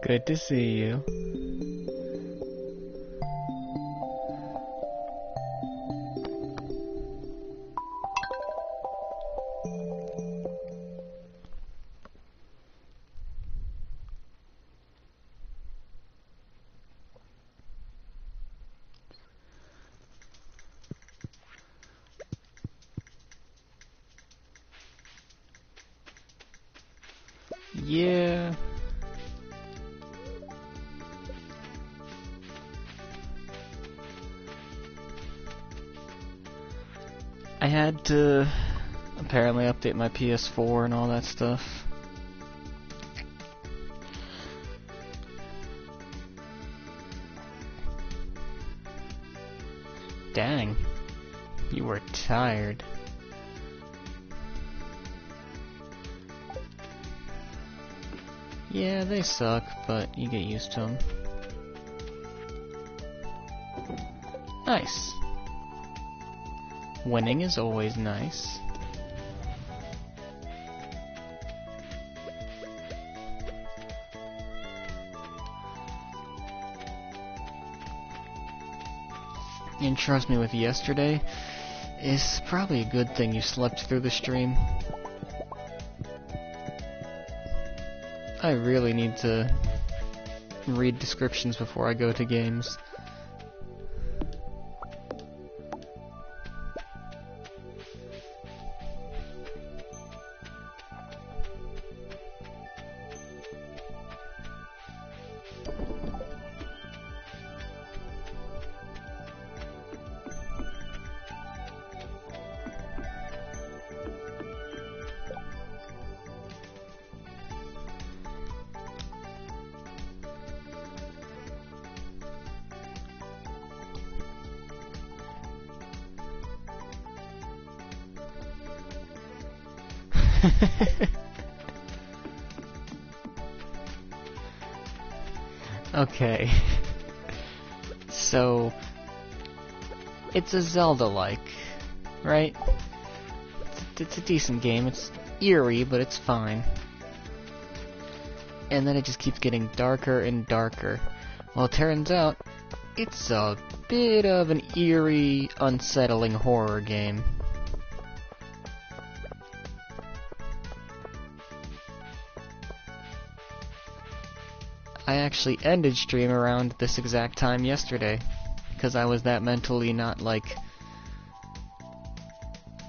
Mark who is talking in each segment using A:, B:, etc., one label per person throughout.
A: Good to see you. Yeah. I had to apparently update my PS4 and all that stuff. Dang. You were tired. Yeah, they suck, but you get used to them. Nice. Winning is always nice. And trust me, with yesterday, it's probably a good thing you slept through the stream. I really need to read descriptions before I go to games. Okay. So, it's a Zelda-like, right? It's a decent game. It's eerie, but it's fine. And then it just keeps getting darker and darker. Well, it turns out, it's a bit of an eerie, unsettling horror game. I actually ended stream around this exact time yesterday, because I was that mentally not, like,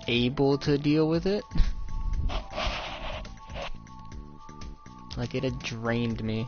A: able to deal with it. Like, it had drained me.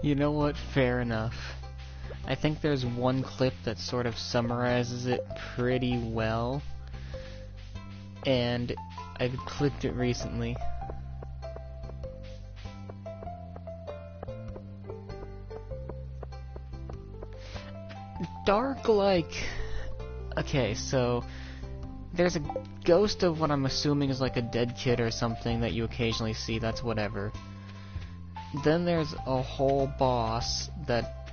A: You know what? Fair enough. I think there's one clip that sort of summarizes it pretty well, and I clicked it recently. Dark, like... Okay, so... There's a ghost of what I'm assuming is like a dead kid or something that you occasionally see, that's whatever. Then there's a whole boss that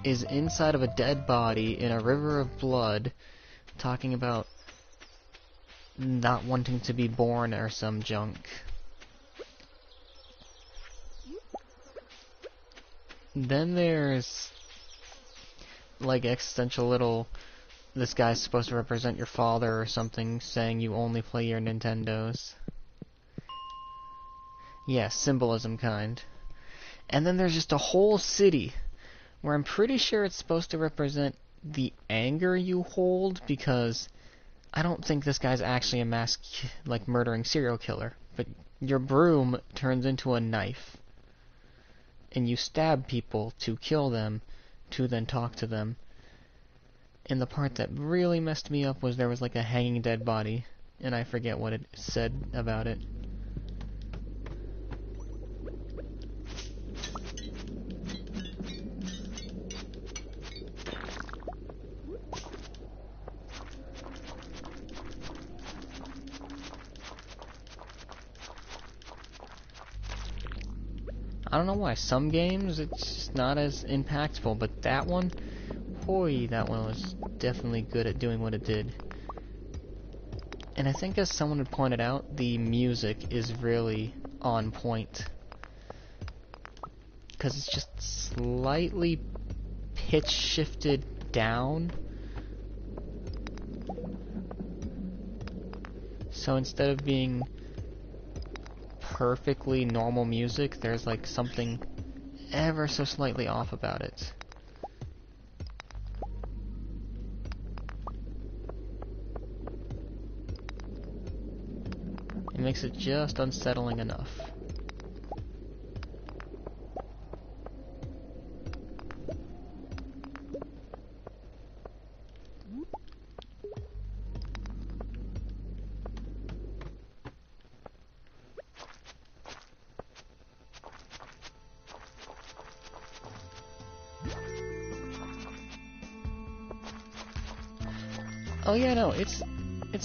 A: is inside of a dead body in a river of blood, talking about not wanting to be born or some junk. Then there's like existential little, this guy's supposed to represent your father or something, saying you only play your Nintendos. Yeah, symbolism kind. And then there's just a whole city where I'm pretty sure it's supposed to represent the anger you hold, because I don't think this guy's actually a mass, like, murdering serial killer. But your broom turns into a knife, and you stab people to kill them, to then talk to them. And the part that really messed me up was there was like a hanging dead body, and I forget what it said about it. I don't know why. Some games, it's just not as impactful, but that one, hoy, that one was definitely good at doing what it did. And I think, as someone had pointed out, the music is really on point. Because it's just slightly pitch shifted down. So instead of being perfectly normal music, there's like something ever so slightly off about it. It makes it just unsettling enough. Oh yeah, no, it's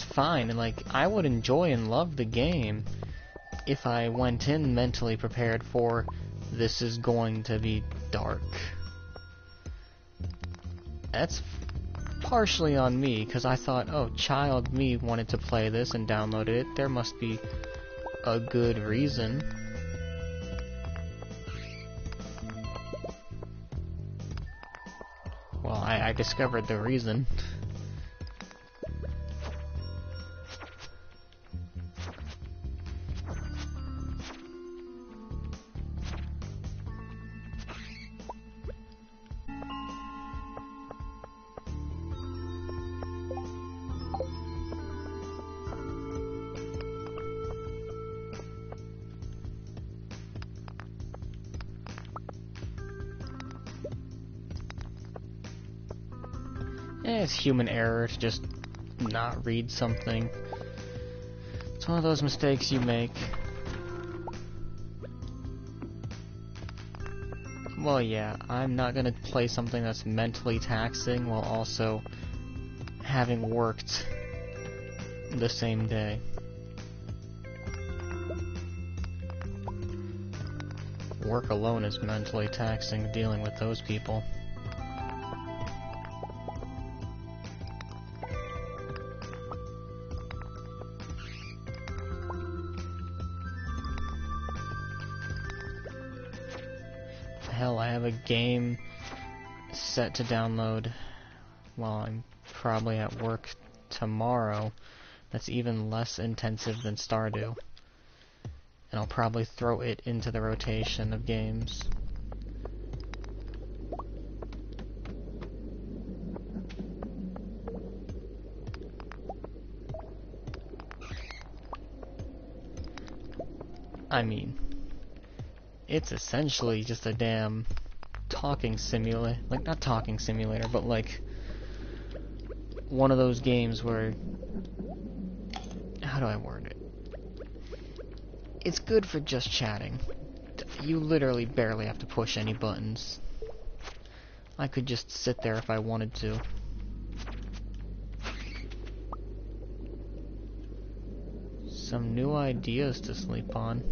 A: fine, and like, I would enjoy and love the game if I went in mentally prepared for this is going to be dark. That's partially on me, because I thought, oh, child me wanted to play this and downloaded it, there must be a good reason. Well, I discovered the reason. It's human error to just not read something. It's one of those mistakes you make. Well, yeah, I'm not gonna play something that's mentally taxing while also having worked the same day. Work alone is mentally taxing, dealing with those people. Hell, I have a game set to download while I'm probably at work tomorrow that's even less intensive than Stardew. And I'll probably throw it into the rotation of games. I mean, it's essentially just a damn talking simulator. Like, not talking simulator, but like one of those games where... How do I word it? It's good for just chatting. You literally barely have to push any buttons. I could just sit there if I wanted to. Some new ideas to sleep on.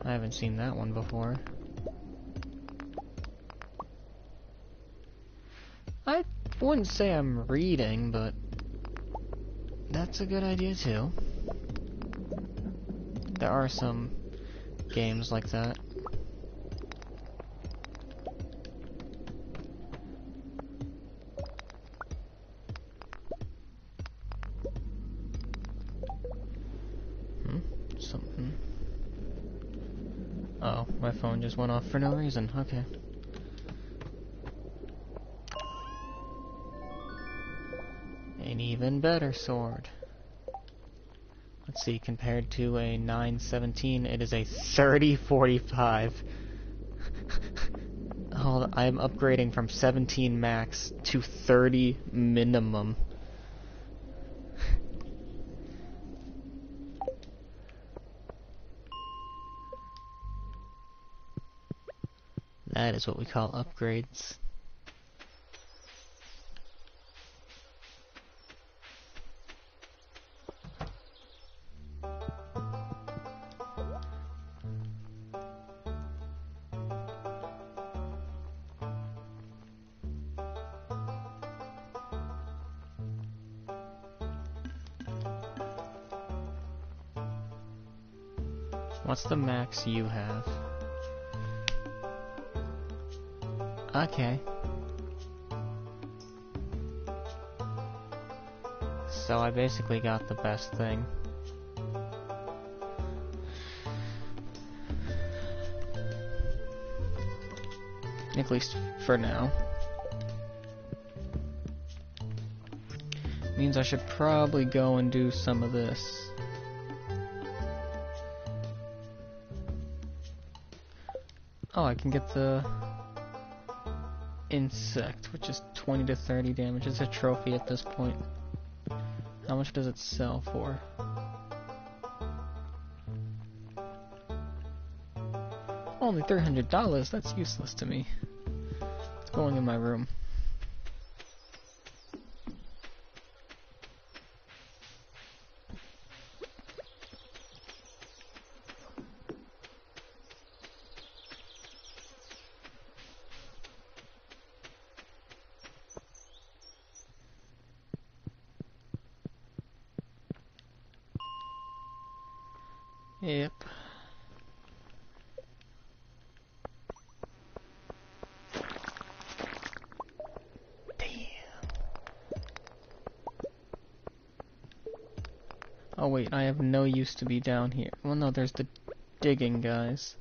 A: I haven't seen that one before. I wouldn't say I'm reading, but that's a good idea too. There are some games like that. Something. Oh, my phone just went off for no reason. Okay. An even better sword. let's see, compared to a 917, it is a 3045. Oh, I'm upgrading from 17 max to 30 minimum. That is what we call upgrades. What's the max you have? Okay. So I basically got the best thing. At least for now. Means I should probably go and do some of this. Oh, I can get the insect, which is 20 to 30 damage. It's a trophy at this point. How much does it sell for? Only $300? That's useless to me. It's going in my room. Yep. Damn. Oh wait, I have no use to be down here. Well no, there's the digging guys.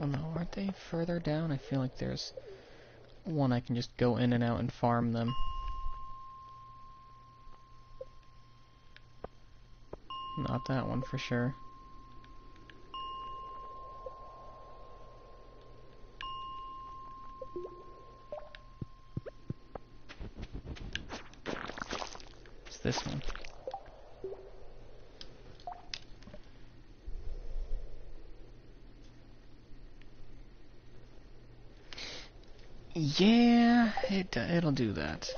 A: Oh no, aren't they further down? I feel like there's one I can just go in and out and farm them. Not that one for sure. It's this one. Yeah, it'll do that.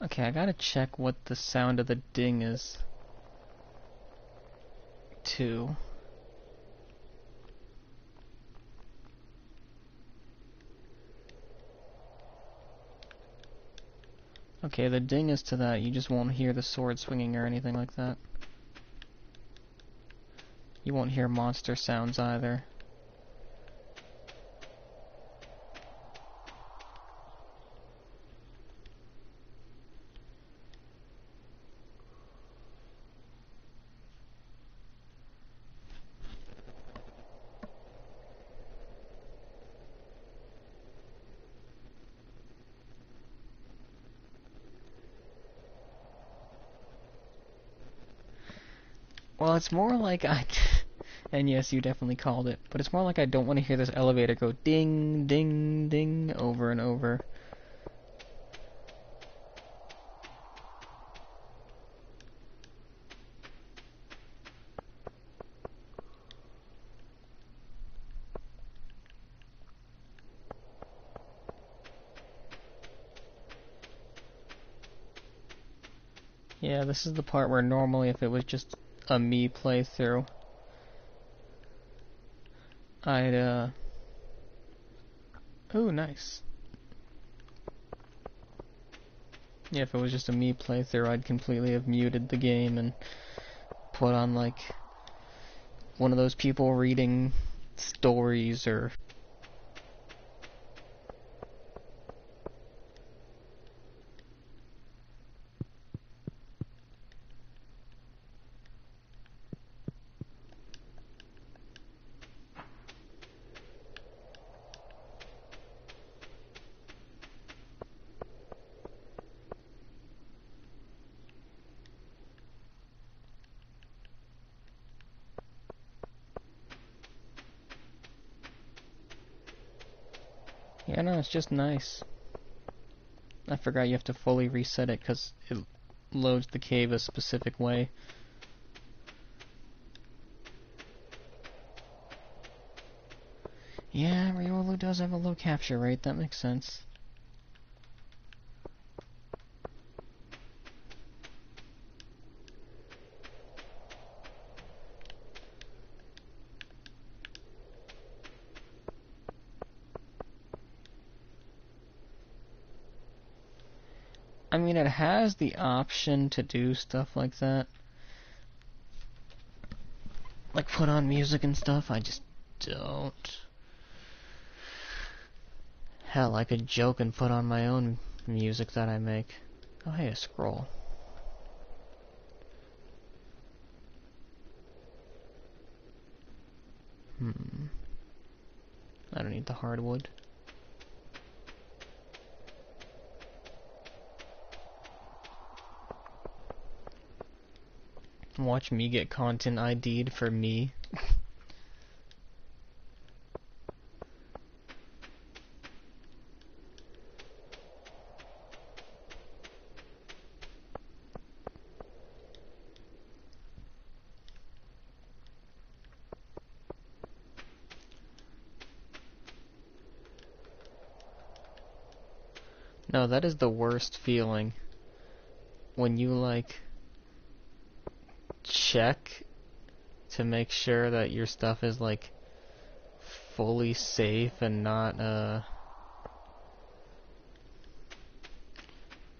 A: Okay, I gotta check what the sound of the ding is, too. Okay, the ding is to that. You just won't hear the sword swinging or anything like that. You won't hear monster sounds either. Well, it's more like and yes, you definitely called it, but it's more like I don't want to hear this elevator go ding, ding, ding over and over. Yeah, this is the part where normally if it was just a me playthrough, I'd, ooh, nice. Yeah, if it was just a me playthrough, I'd completely have muted the game and put on, like, one of those people reading stories or Yeah, no, it's just nice. I forgot you have to fully reset it because it loads the cave a specific way. Yeah, Riolu does have a low capture rate, that makes sense. I mean, it has the option to do stuff like that. Like put on music and stuff, I just don't. Hell, I could joke and put on my own music that I make. Oh hey, a scroll. I don't need the hardwood. Watch me get content ID'd for me. No, that is the worst feeling. When you, like, check to make sure that your stuff is, like, fully safe and not,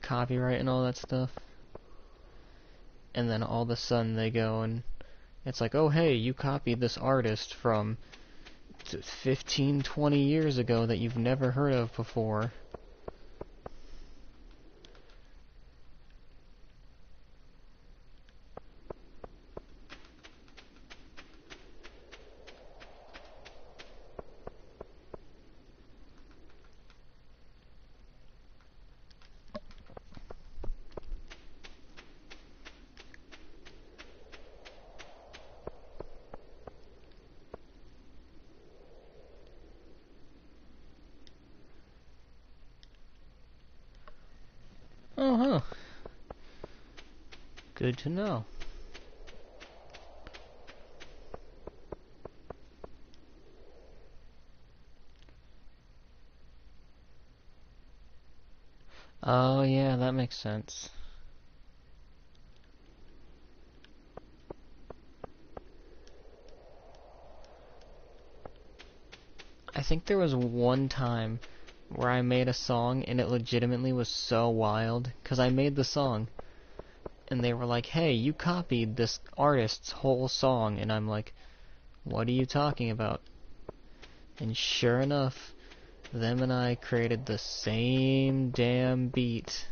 A: copyright and all that stuff. And then all of a sudden they go and it's like, oh hey, you copied this artist from 15, 20 years ago that you've never heard of before. Oh, huh. Good to know. Oh, yeah, that makes sense. I think there was one time where I made a song and it legitimately was so wild, because I made the song, and they were like, hey, you copied this artist's whole song, and I'm like, what are you talking about? And sure enough, them and I created the same damn beat.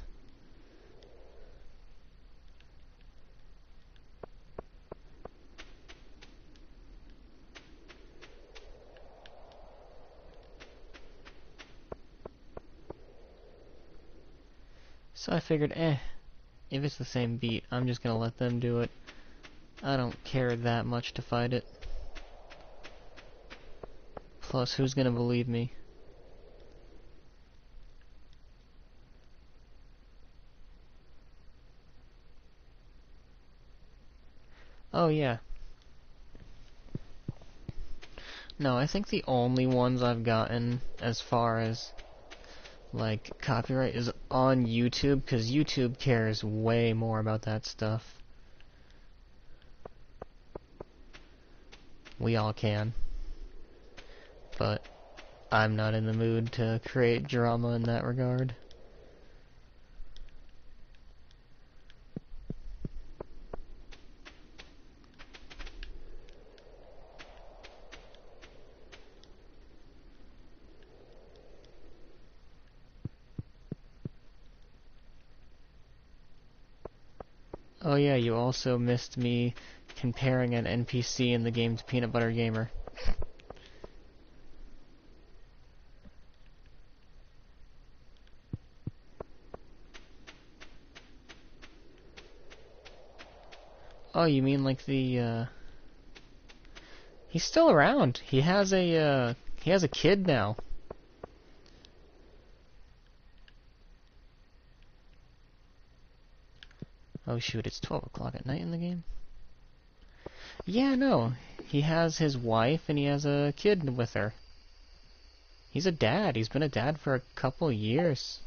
A: So I figured, if it's the same beat, I'm just gonna let them do it. I don't care that much to fight it. Plus, who's gonna believe me? Oh yeah. No, I think the only ones I've gotten as far as like copyright is on YouTube, because YouTube cares way more about that stuff. We all can. But I'm not in the mood to create drama in that regard. Oh yeah, you also missed me comparing an NPC in the game to Peanut Butter Gamer. Oh, you mean like the, he's still around. He has a kid now. Oh shoot, it's 12 o'clock at night in the game? Yeah, no. He has his wife and he has a kid with her. He's a dad. He's been a dad for a couple years.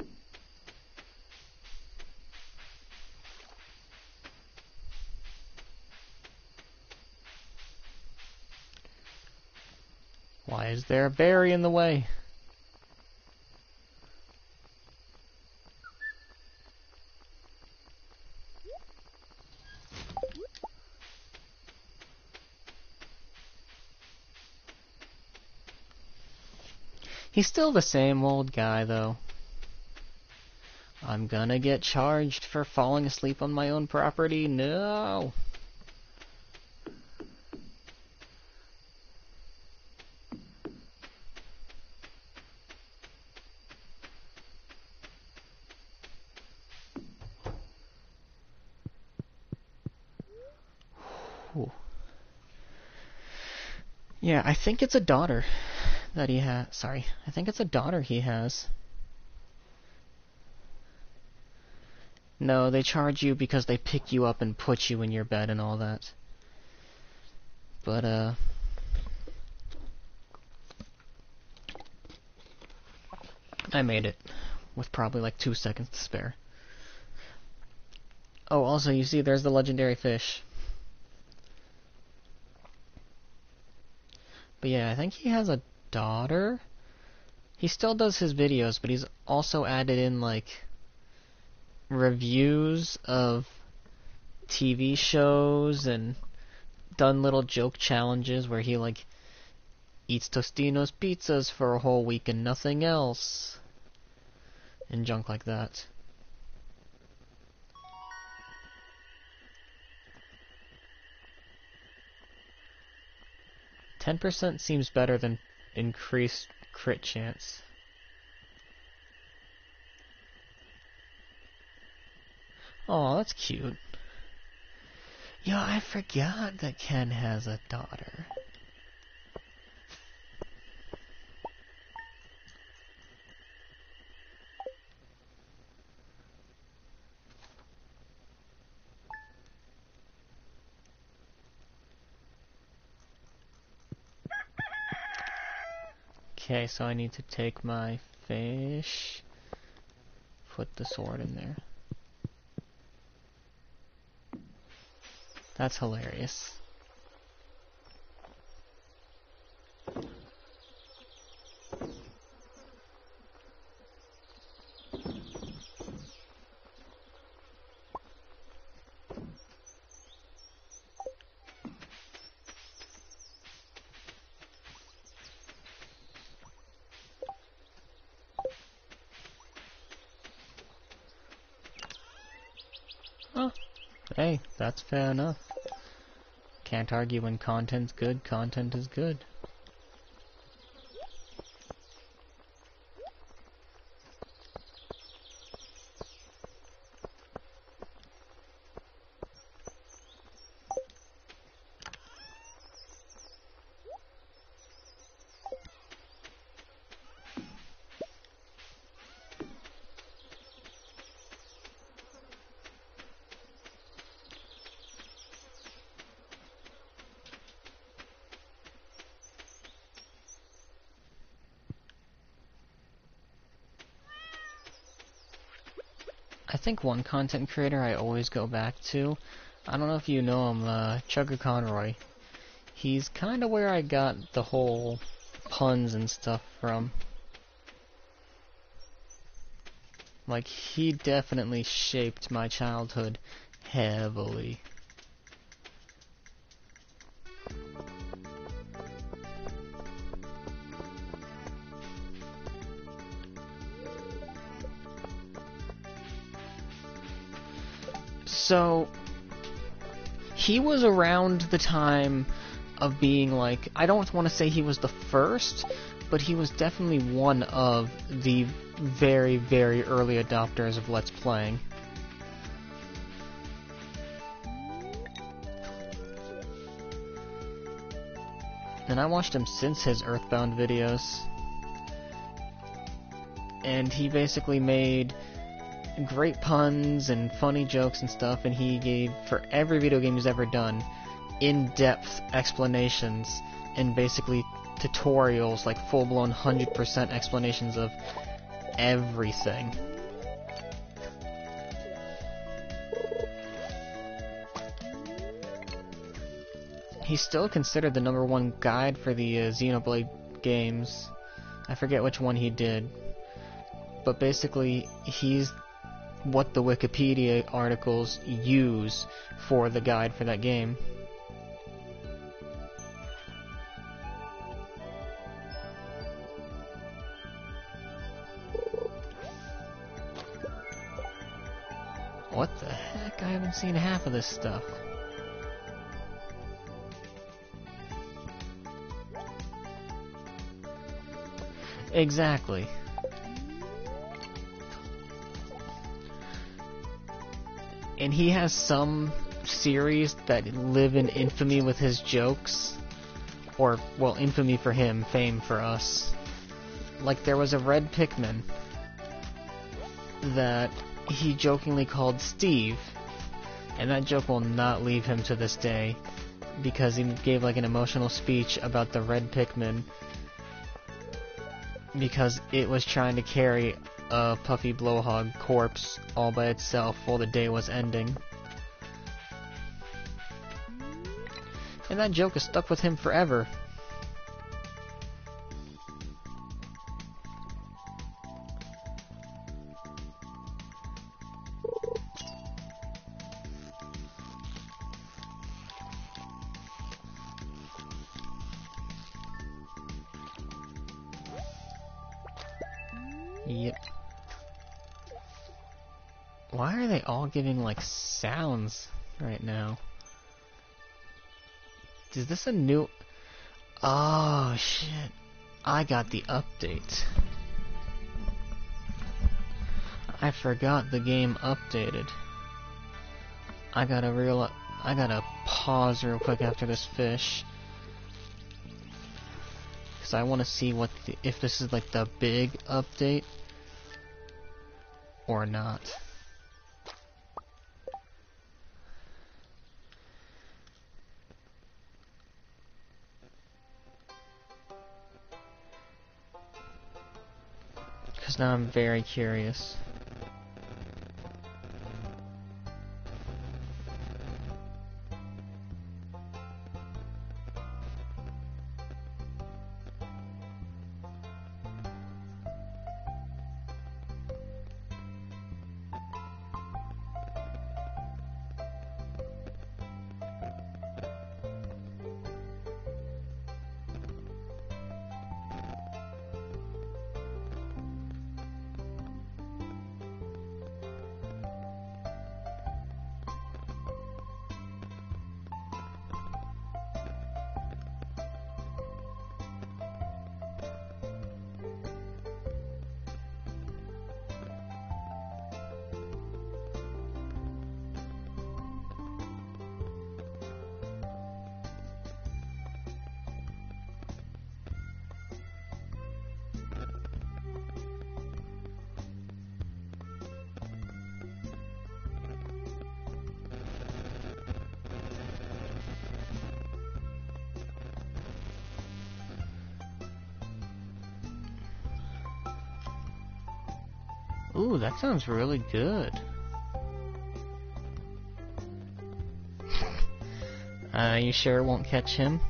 A: Why is there a berry in the way? He's still the same old guy, though. I'm gonna get charged for falling asleep on my own property? No! Whew. Yeah, I think it's a daughter that he has. Sorry, I think it's a daughter he has. No, they charge you because they pick you up and put you in your bed and all that. But, I made it with probably like 2 seconds to spare. Oh, also, you see, there's the legendary fish. But yeah, I think he has a daughter. He still does his videos, but he's also added in, like, reviews of TV shows and done little joke challenges where he, like, eats Tostino's pizzas for a whole week and nothing else. And junk like that. %10 seems better than increased crit chance. Oh, that's cute. Yo, I forgot that Ken has a daughter. Okay, so I need to take my fish, put the sword in there. That's hilarious. Oh, hey, that's fair enough. Can't argue when content's good, content is good. I think one content creator I always go back to, I don't know if you know him, Chugger Conroy. He's kinda where I got the whole puns and stuff from. Like, he definitely shaped my childhood heavily. So, he was around the time of being like, I don't want to say he was the first, but he was definitely one of the very, very early adopters of Let's Playing. And I watched him since his Earthbound videos. And he basically made great puns and funny jokes and stuff, and he gave, for every video game he's ever done, in-depth explanations and basically tutorials, like full-blown 100% explanations of everything. He's still considered the #1 guide for the Xenoblade games. I forget which one he did. But basically, he's what the Wikipedia articles use for the guide for that game. What the heck? I haven't seen half of this stuff. Exactly. And he has some series that live in infamy with his jokes. Or, well, infamy for him, fame for us. Like, there was a red Pikmin that he jokingly called Steve. And that joke will not leave him to this day, because he gave, like, an emotional speech about the red Pikmin, because it was trying to carry a puffy blowhog corpse all by itself while the day was ending. And that joke is stuck with him forever. Yep. Why are they all giving, like, sounds right now? Is this a new... Oh, shit. I got the update. I forgot the game updated. I gotta pause real quick after this fish. Because I want to see what if this is, like, the big update or not. Because now I'm very curious. Ooh, that sounds really good. You sure it won't catch him?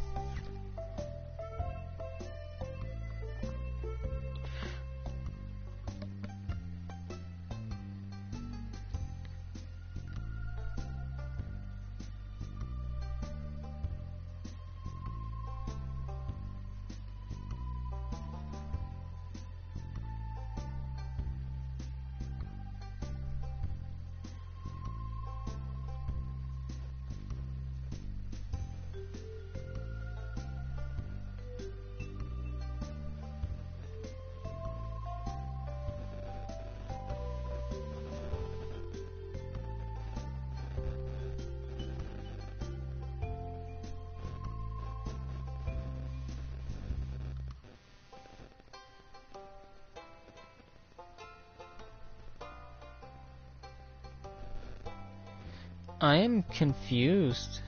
A: I am confused.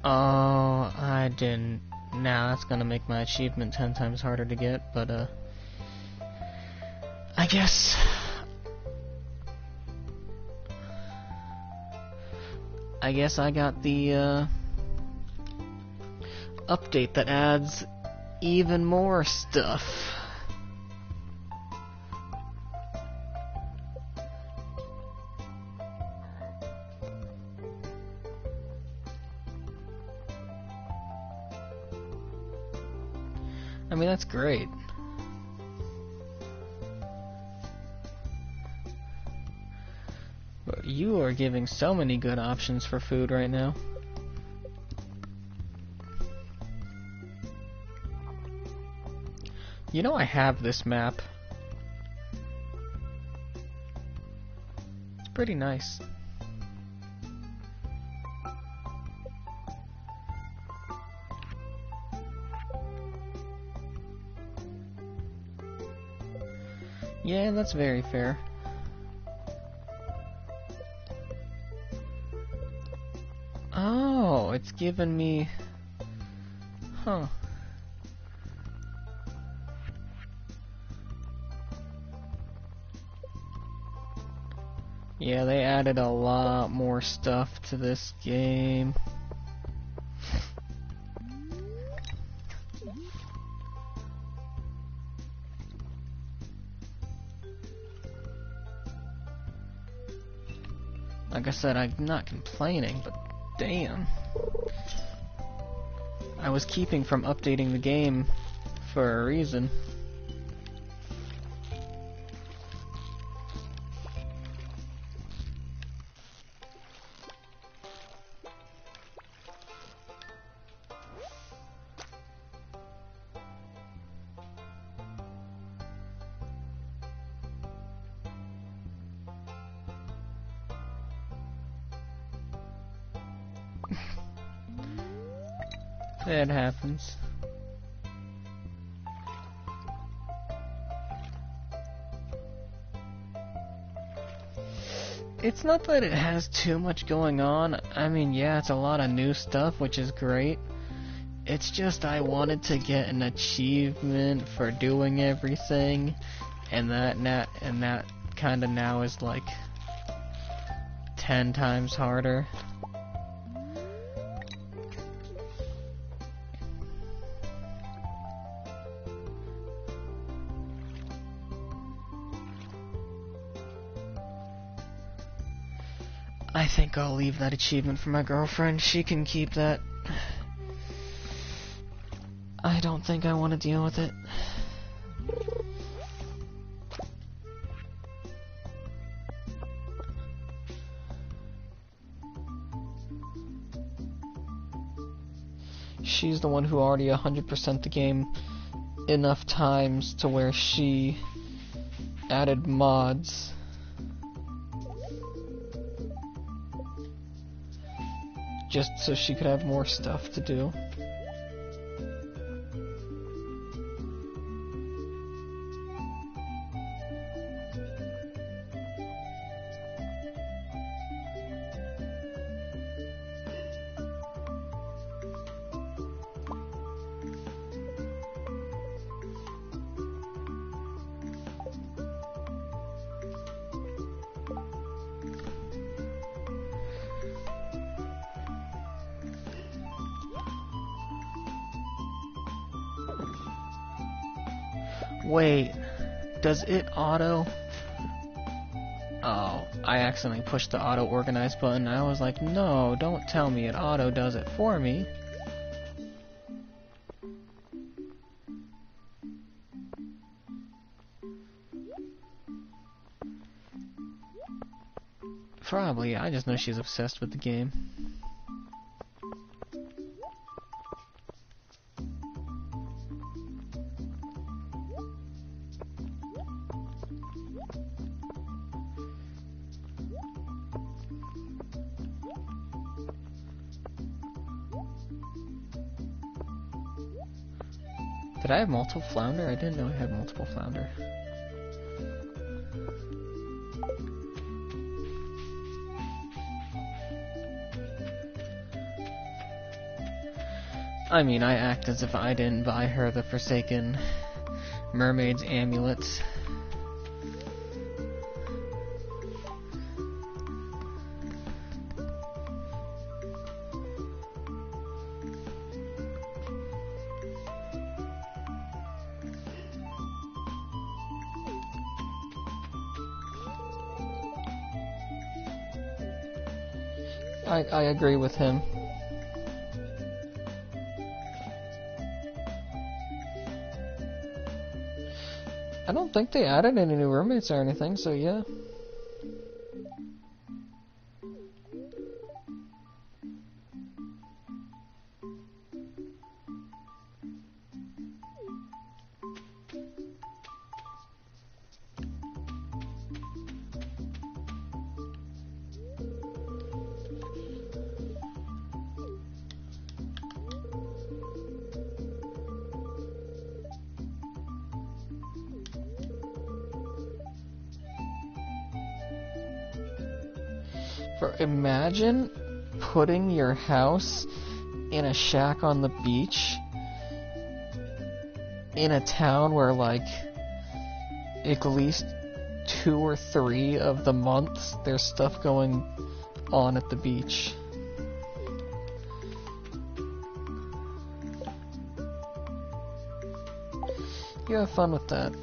A: Oh, I didn't. Now that's gonna make my achievement 10 times harder to get, but I guess I got the update that adds even more stuff. I mean, that's great. But you are giving so many good options for food right now. You know I have this map. It's pretty nice. Yeah, that's very fair. Oh, it's given me... Huh. Yeah, they added a lot more stuff to this game. Like I said, I'm not complaining, but damn. I was keeping from updating the game for a reason. It happens. It's not that it has too much going on. I mean, yeah, it's a lot of new stuff, which is great. It's just I wanted to get an achievement for doing everything, and that kind of now is like 10 times harder. I think I'll leave that achievement for my girlfriend. She can keep that. I don't think I want to deal with it. She's the one who already 100% the game enough times to where she added mods. Just so she could have more stuff to do. Wait, does it auto? Oh, I accidentally pushed the auto organize button. I was like, no, don't tell me it auto does it for me. Probably, I just know she's obsessed with the game. Did I have multiple flounder? I didn't know I had multiple flounder. I mean, I act as if I didn't buy her the Forsaken Mermaid's amulets. I agree with him. I don't think they added any new roommates or anything, so yeah. Imagine putting your house in a shack on the beach in a town where like at least 2 or 3 of the months there's stuff going on at the beach. You have fun with that.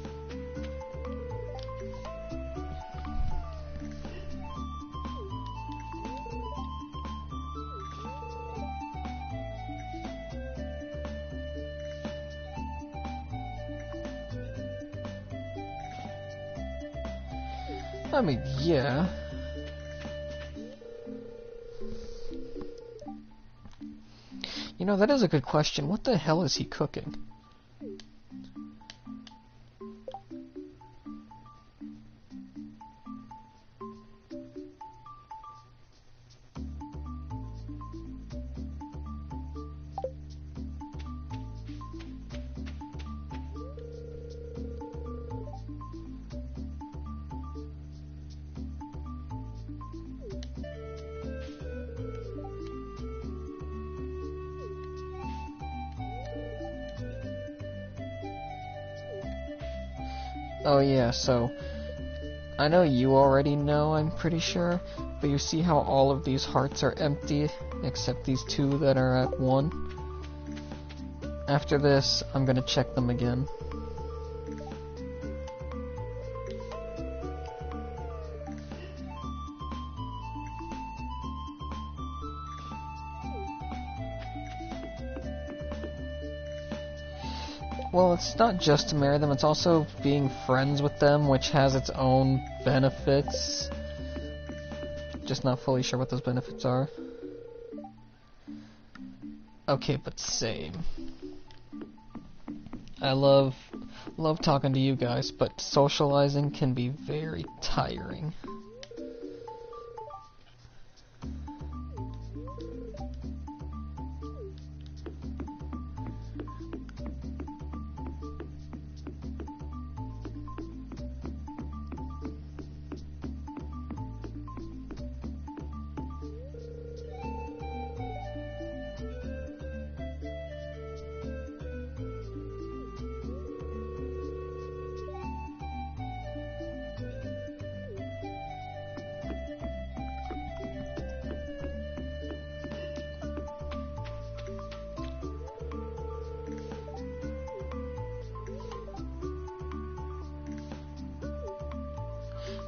A: I mean, yeah. You know, that is a good question. What the hell is he cooking? Oh yeah, so I know you already know, I'm pretty sure, but you see how all of these hearts are empty except these 2 that are at 1? After this, I'm gonna check them again. Well, it's not just to marry them, it's also being friends with them, which has its own benefits. Just not fully sure what those benefits are. Okay, but same. I love talking to you guys, but socializing can be very tiring.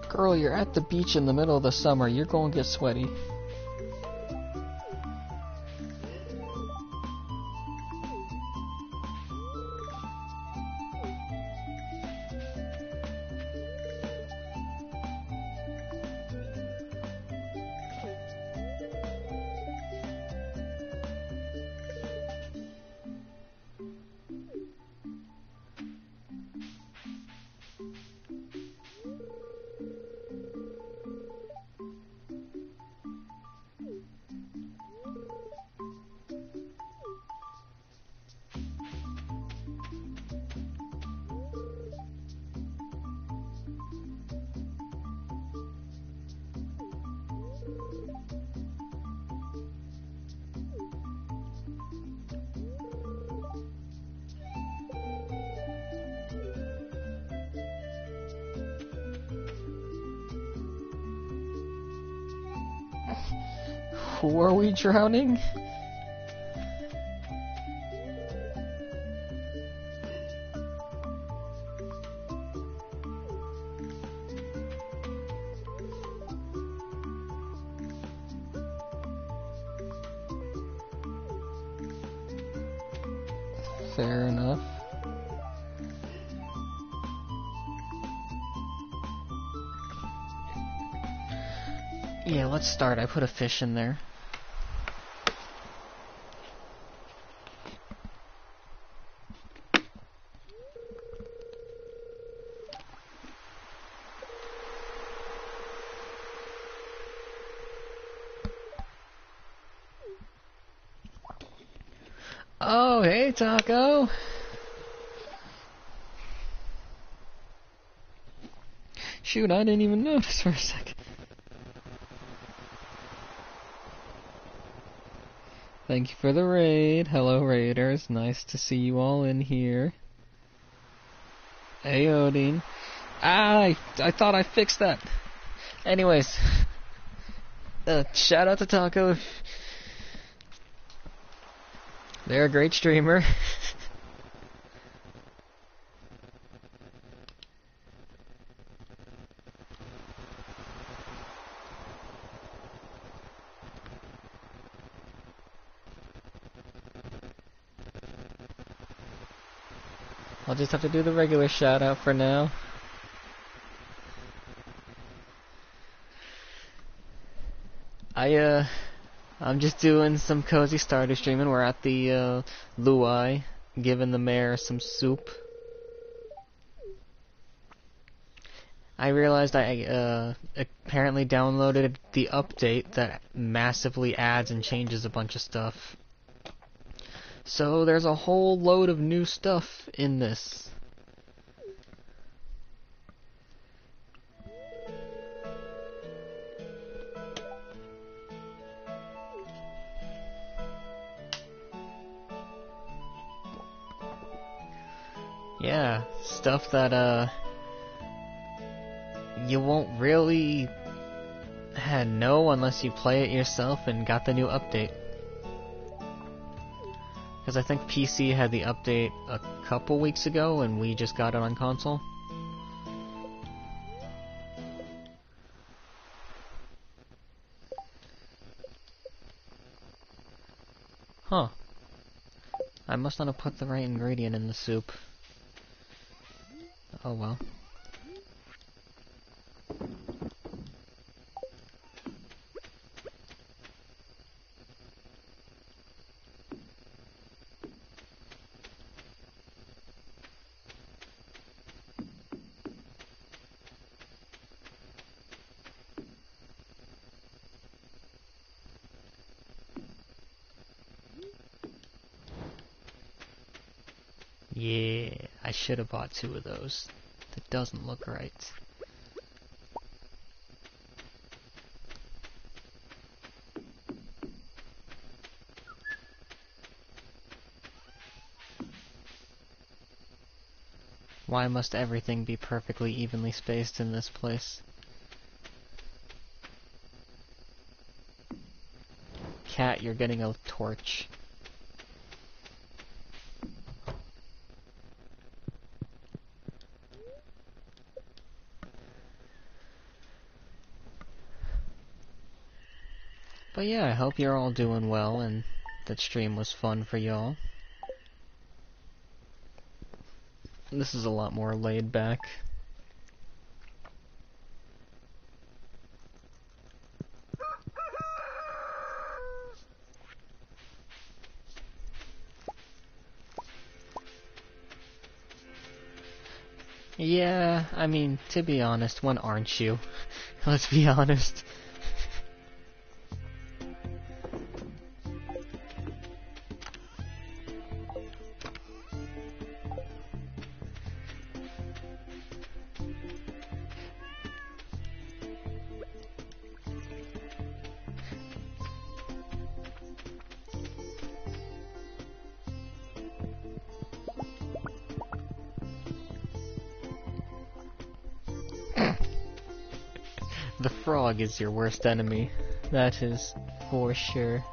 A: Girl, you're at the beach in the middle of the summer. You're going to get sweaty. Who are we drowning? Fair enough. Yeah, let's start. I put a fish in there. Oh, hey, Taco! Shoot, I didn't even notice for a second. Thank you for the raid. Hello, raiders. Nice to see you all in here. Hey, Odin. Ah, I thought I fixed that. Anyways, shout out to Taco. They're a great streamer. I'll just have to do the regular shout out for now. I'm just doing some cozy starter streaming. We're at the Luai, giving the mayor some soup. I realized I apparently downloaded the update that massively adds and changes a bunch of stuff. So there's a whole load of new stuff in this. Yeah, stuff that you won't really know unless you play it yourself and got the new update. Because I think PC had the update a couple weeks ago and we just got it on console. Huh. I must not have put the right ingredient in the soup. Oh well. Yeah, I should have bought 2 of those. That doesn't look right. Why must everything be perfectly evenly spaced in this place? Cat, you're getting a torch. But yeah, I hope you're all doing well and that stream was fun for y'all. This is a lot more laid back. Yeah, I mean, to be honest, when aren't you? Let's be honest. The frog is your worst enemy. That is for sure.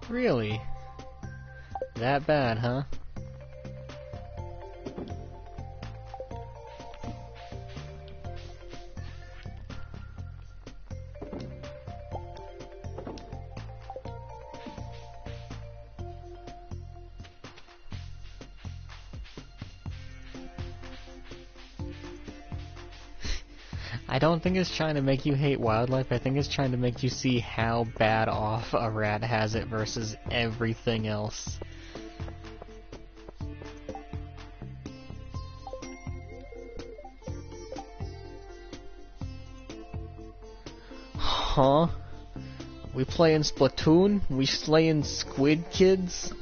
A: Really? That bad, huh? I don't think it's trying to make you hate wildlife, I think it's trying to make you see how bad off a rat has it versus everything else. Huh? We playing Splatoon? We slaying squid kids?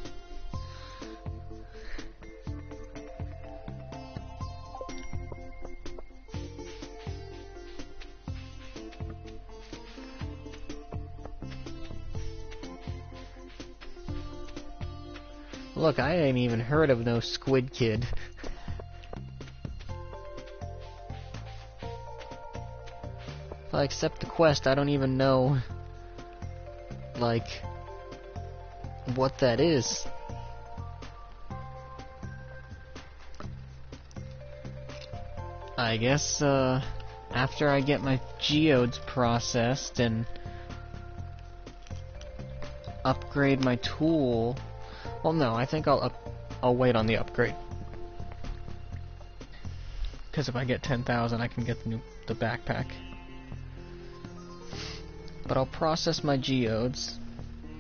A: Look, I ain't even heard of no squid kid. If I accept the quest, I don't even know, like, what that is. I guess, after I get my geodes processed and upgrade my tool... Well, no, I think I'll wait on the upgrade. Because if I get 10,000, I can get the backpack. But I'll process my geodes,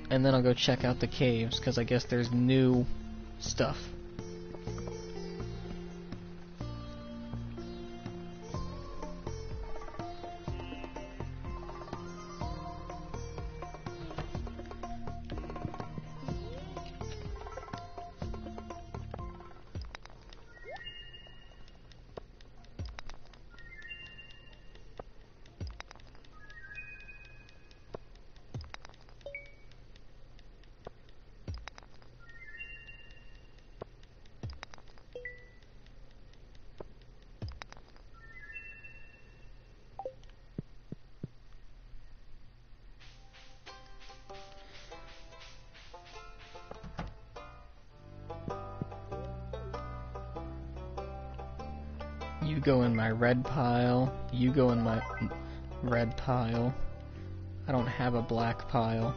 A: and then I'll go check out the caves, because I guess there's new stuff. You go in my red pile, you go in my red pile. I don't have a black pile.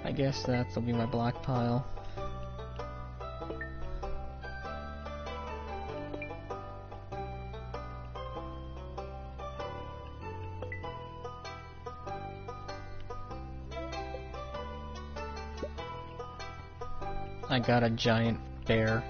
A: I guess that'll be my black pile. I got a giant bear.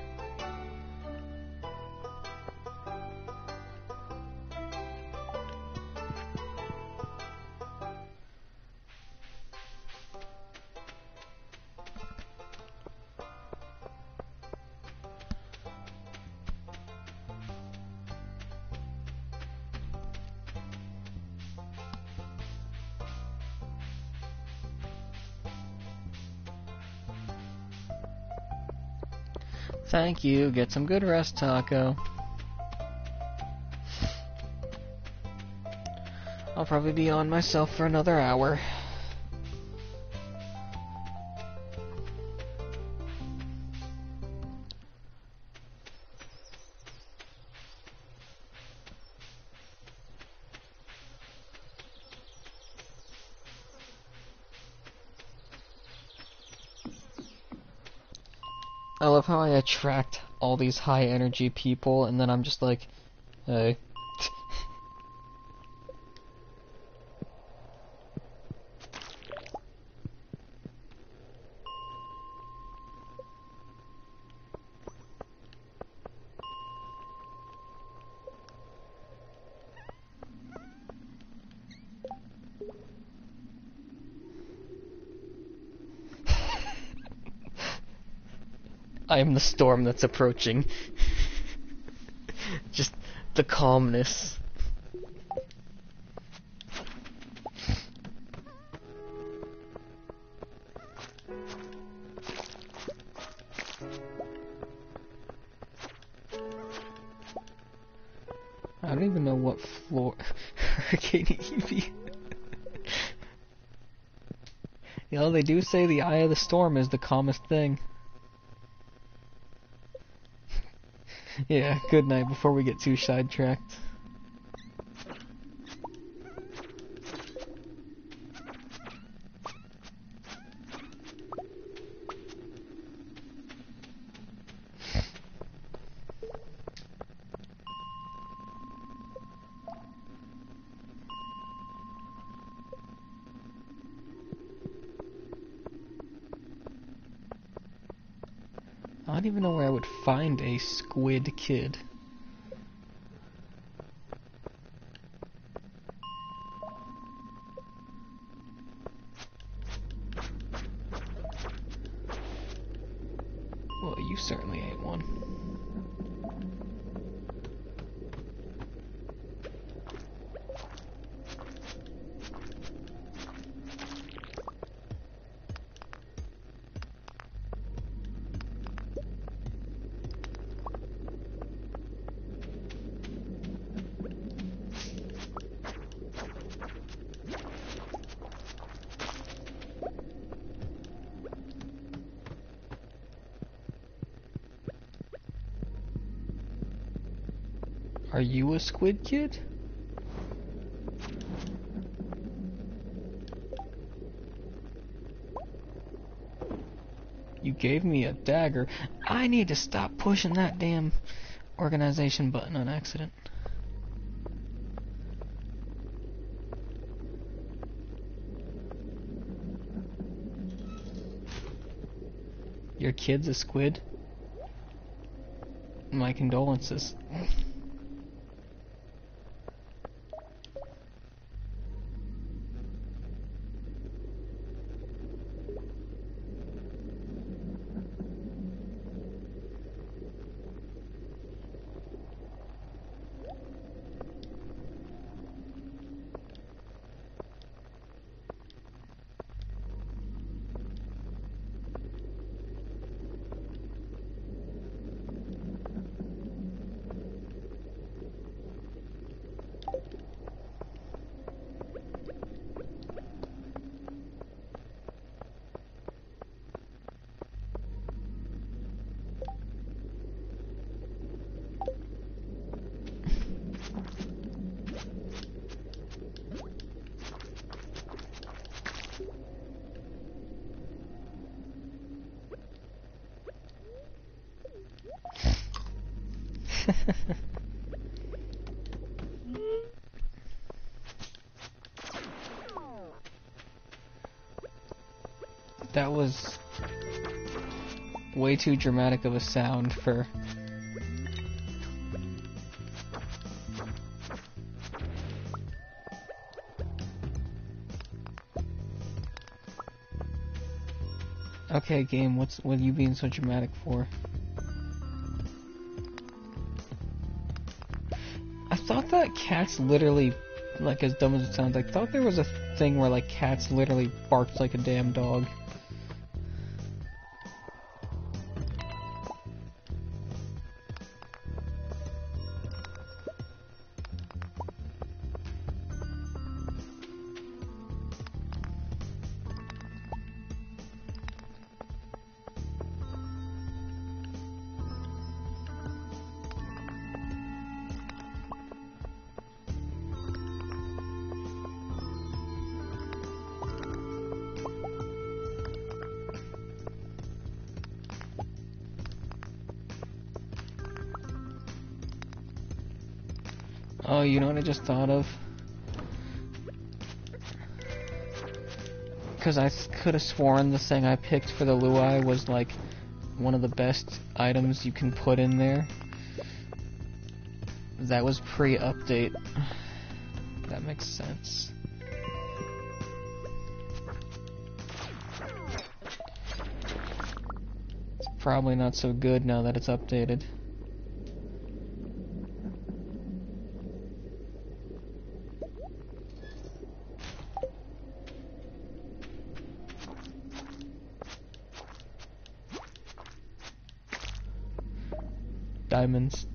A: Thank you, get some good rest, Taco. I'll probably be on myself for another hour. I love how I attract all these high energy people and then I'm just like, hey. I am the storm that's approaching. Just the calmness. I don't even know what floor... Hurricane Evie. You know, they do say the eye of the storm is the calmest thing. Yeah, good night before we get too sidetracked. I don't even know where I would find a squid kid. Well, you certainly ain't one. Are you a squid kid? You gave me a dagger. I need to stop pushing that damn organization button on accident. Your kid's a squid? My condolences. That was way too dramatic of a sound for... Okay, game, what are you being so dramatic for? I thought that cats literally, like, as dumb as it sounds, I thought there was a thing where, like, cats literally barked like a damn dog. Oh, you know what I just thought of? Because I could have sworn the thing I picked for the Luai was like one of the best items you can put in there. That was pre-update. That makes sense. It's Probably not so good now that it's updated. Diamonds.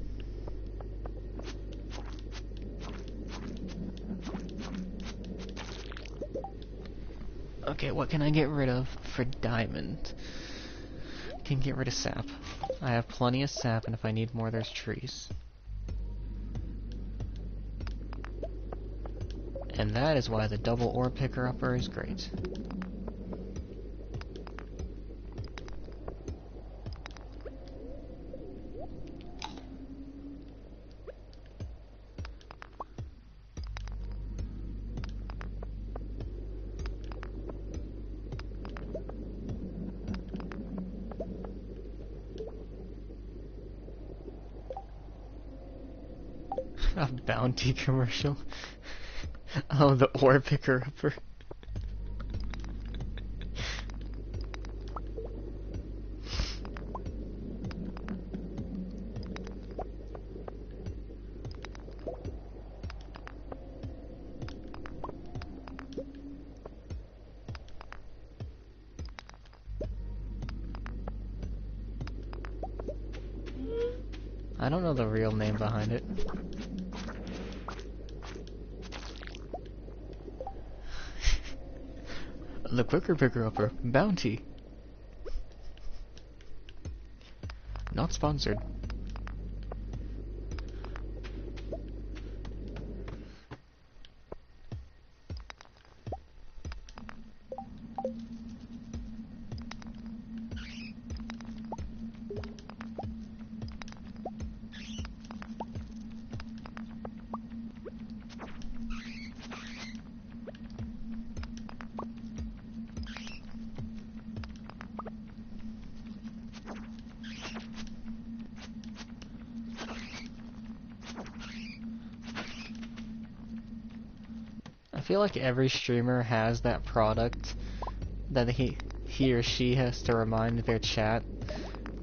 A: Okay, what can I get rid of for diamond? Can get rid of sap. I have plenty of sap, and if I need more, there's trees. And that is why the double ore picker-upper is great. A bounty commercial. Oh, the ore picker-upper. I don't know the real name behind it. The quicker picker-upper. Bounty. Not sponsored. I feel like every streamer has that product that he or she has to remind their chat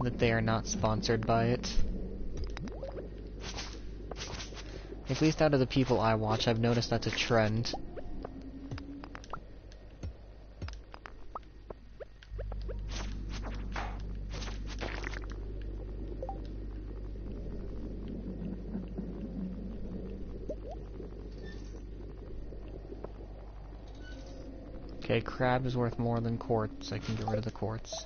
A: that they are not sponsored by it. At least out of the people I watch, I've noticed that's a trend. Okay, crab is worth more than quartz. I can get rid of the quartz.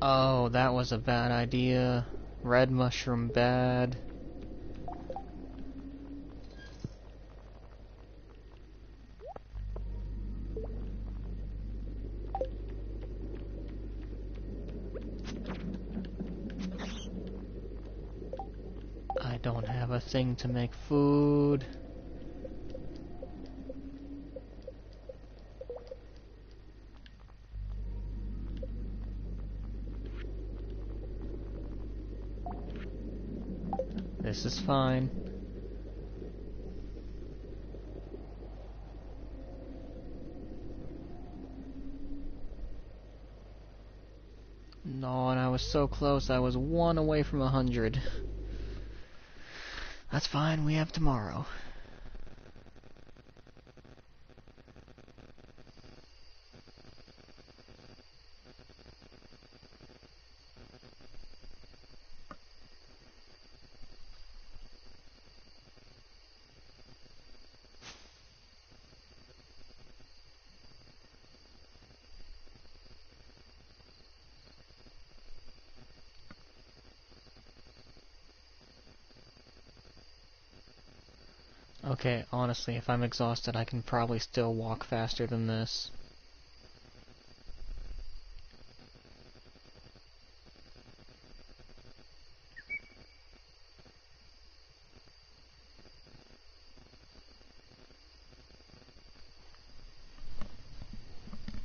A: Oh, that was a bad idea. Red mushroom bad. I don't have a thing to make food. This is fine. No, and I was so close. I was 1 away from 100. That's fine, we have tomorrow. Okay, honestly, if I'm exhausted, I can probably still walk faster than this.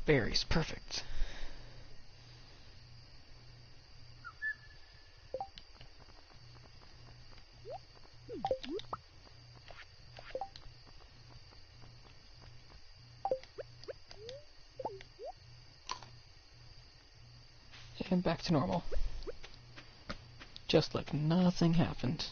A: Berries, perfect. And back to normal. Just like nothing happened.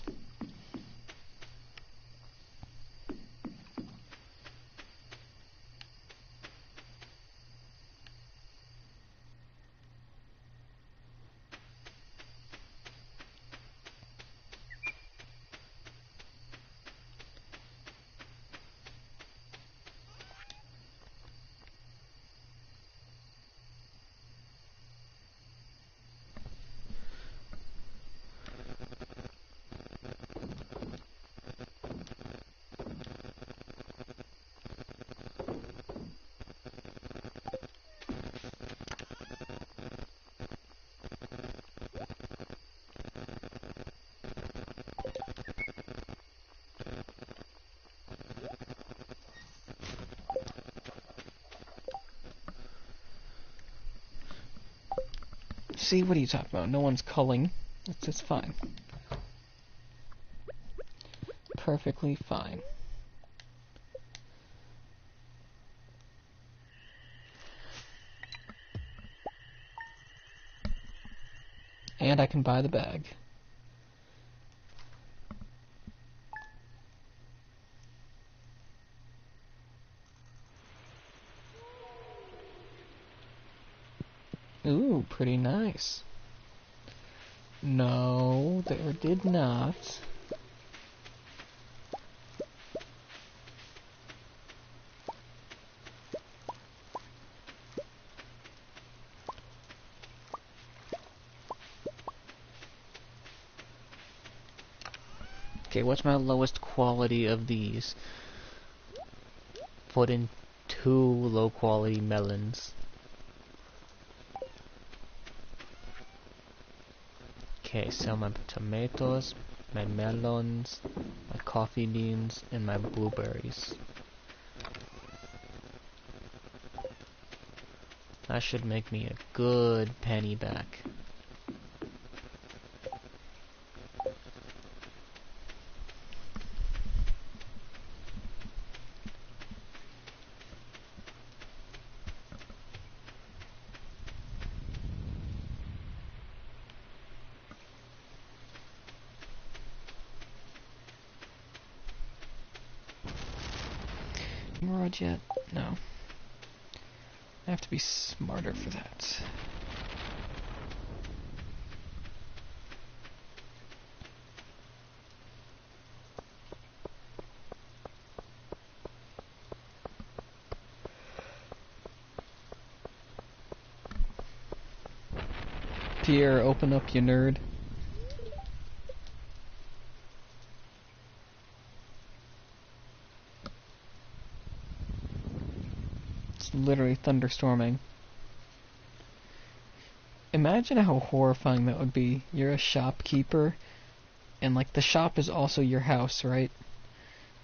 A: See, what are you talking about? No one's culling. It's fine. Perfectly fine. And I can buy the bag. Ooh, pretty nice. No, there did not. Okay, what's my lowest quality of these? Put in 2 low quality melons. Okay, sell my tomatoes, my melons, my coffee beans, and my blueberries. That should make me a good penny back. Emerald yet? No. I have to be smarter for that. Pierre, open up, you nerd. It's literally thunderstorming. Imagine how horrifying that would be. You're a shopkeeper, and like the shop is also your house, right?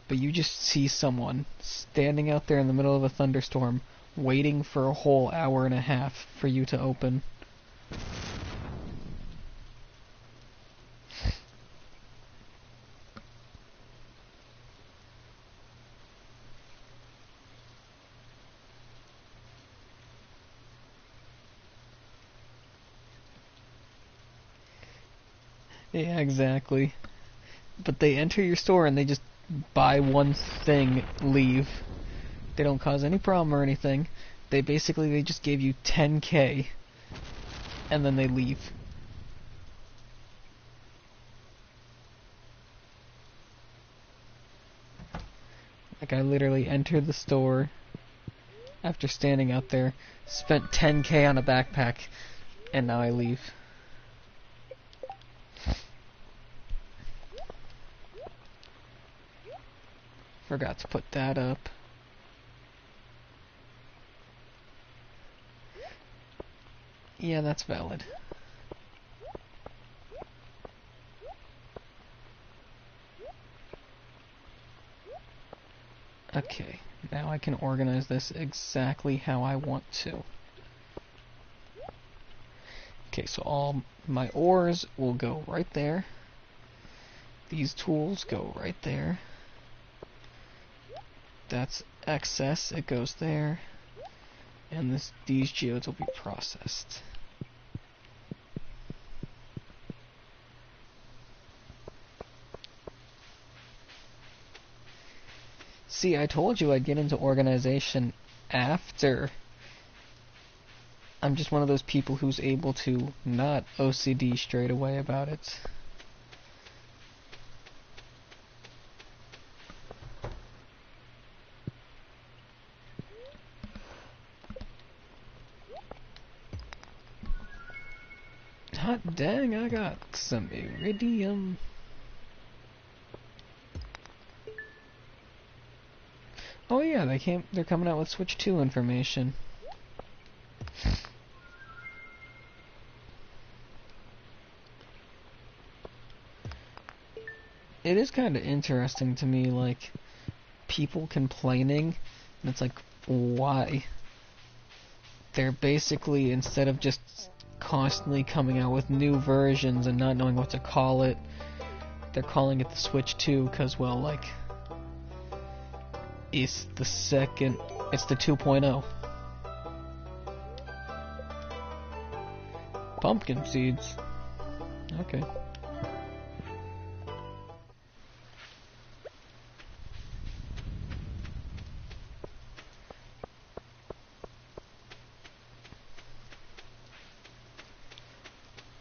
A: But you just see someone standing out there in the middle of a thunderstorm, waiting for a whole hour and a half for you to open. Yeah, exactly. But they enter your store and they just buy one thing, leave. They don't cause any problem or anything. They just gave you 10K, and then they leave. Like, I literally entered the store after standing out there, spent 10K on a backpack, and now I leave. Forgot to put that up. Yeah, that's valid. Okay, now I can organize this exactly how I want to. Okay, so all my ores will go right there. These tools go right there. That's excess, it goes there. And these geodes will be processed. See, I told you I'd get into organization after. I'm just one of those people who's able to not OCD straight away about it. Hot dang, I got some iridium. Oh yeah, they're coming out with Switch 2 information. It is kind of interesting to me, like, people complaining, and it's like, why? They're basically, instead of just constantly coming out with new versions and not knowing what to call it, they're calling it the Switch 2, because, well, like, it's the 2.0. Pumpkin seeds. Okay.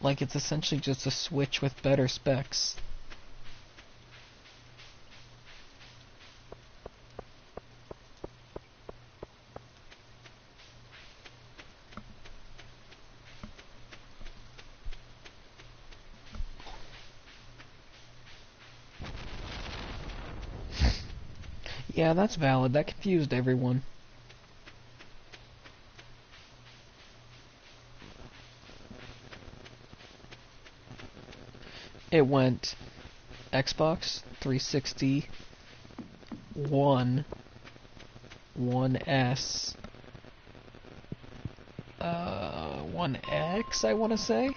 A: Like, it's essentially just a Switch with better specs. Yeah, that's valid. That confused everyone. It went Xbox 360, 1, 1S, 1X, I want to say?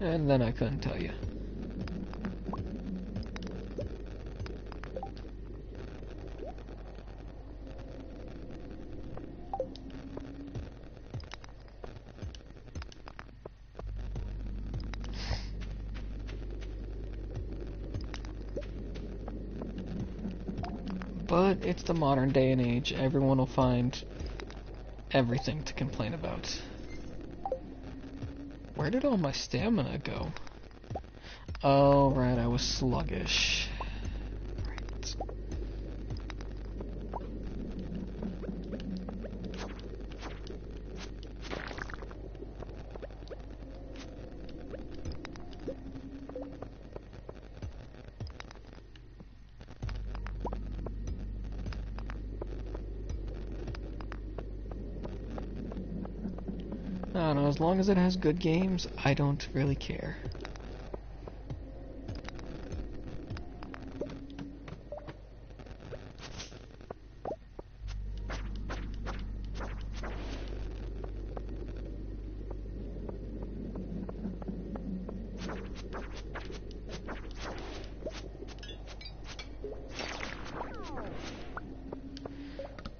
A: And then I couldn't tell you. But it's the modern day and age. Everyone will find everything to complain about. Where did all my stamina go? Oh, right, I was sluggish. Right. I don't know, as long as it has good games, I don't really care.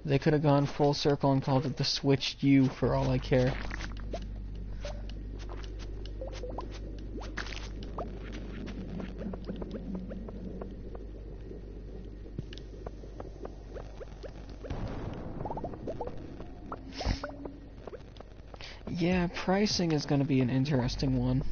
A: They could have gone full circle and called it the Switch U for all I care. Yeah, pricing is going to be an interesting one.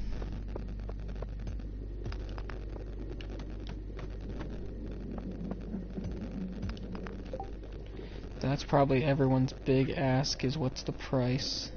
A: That's probably everyone's big ask, is what's the price?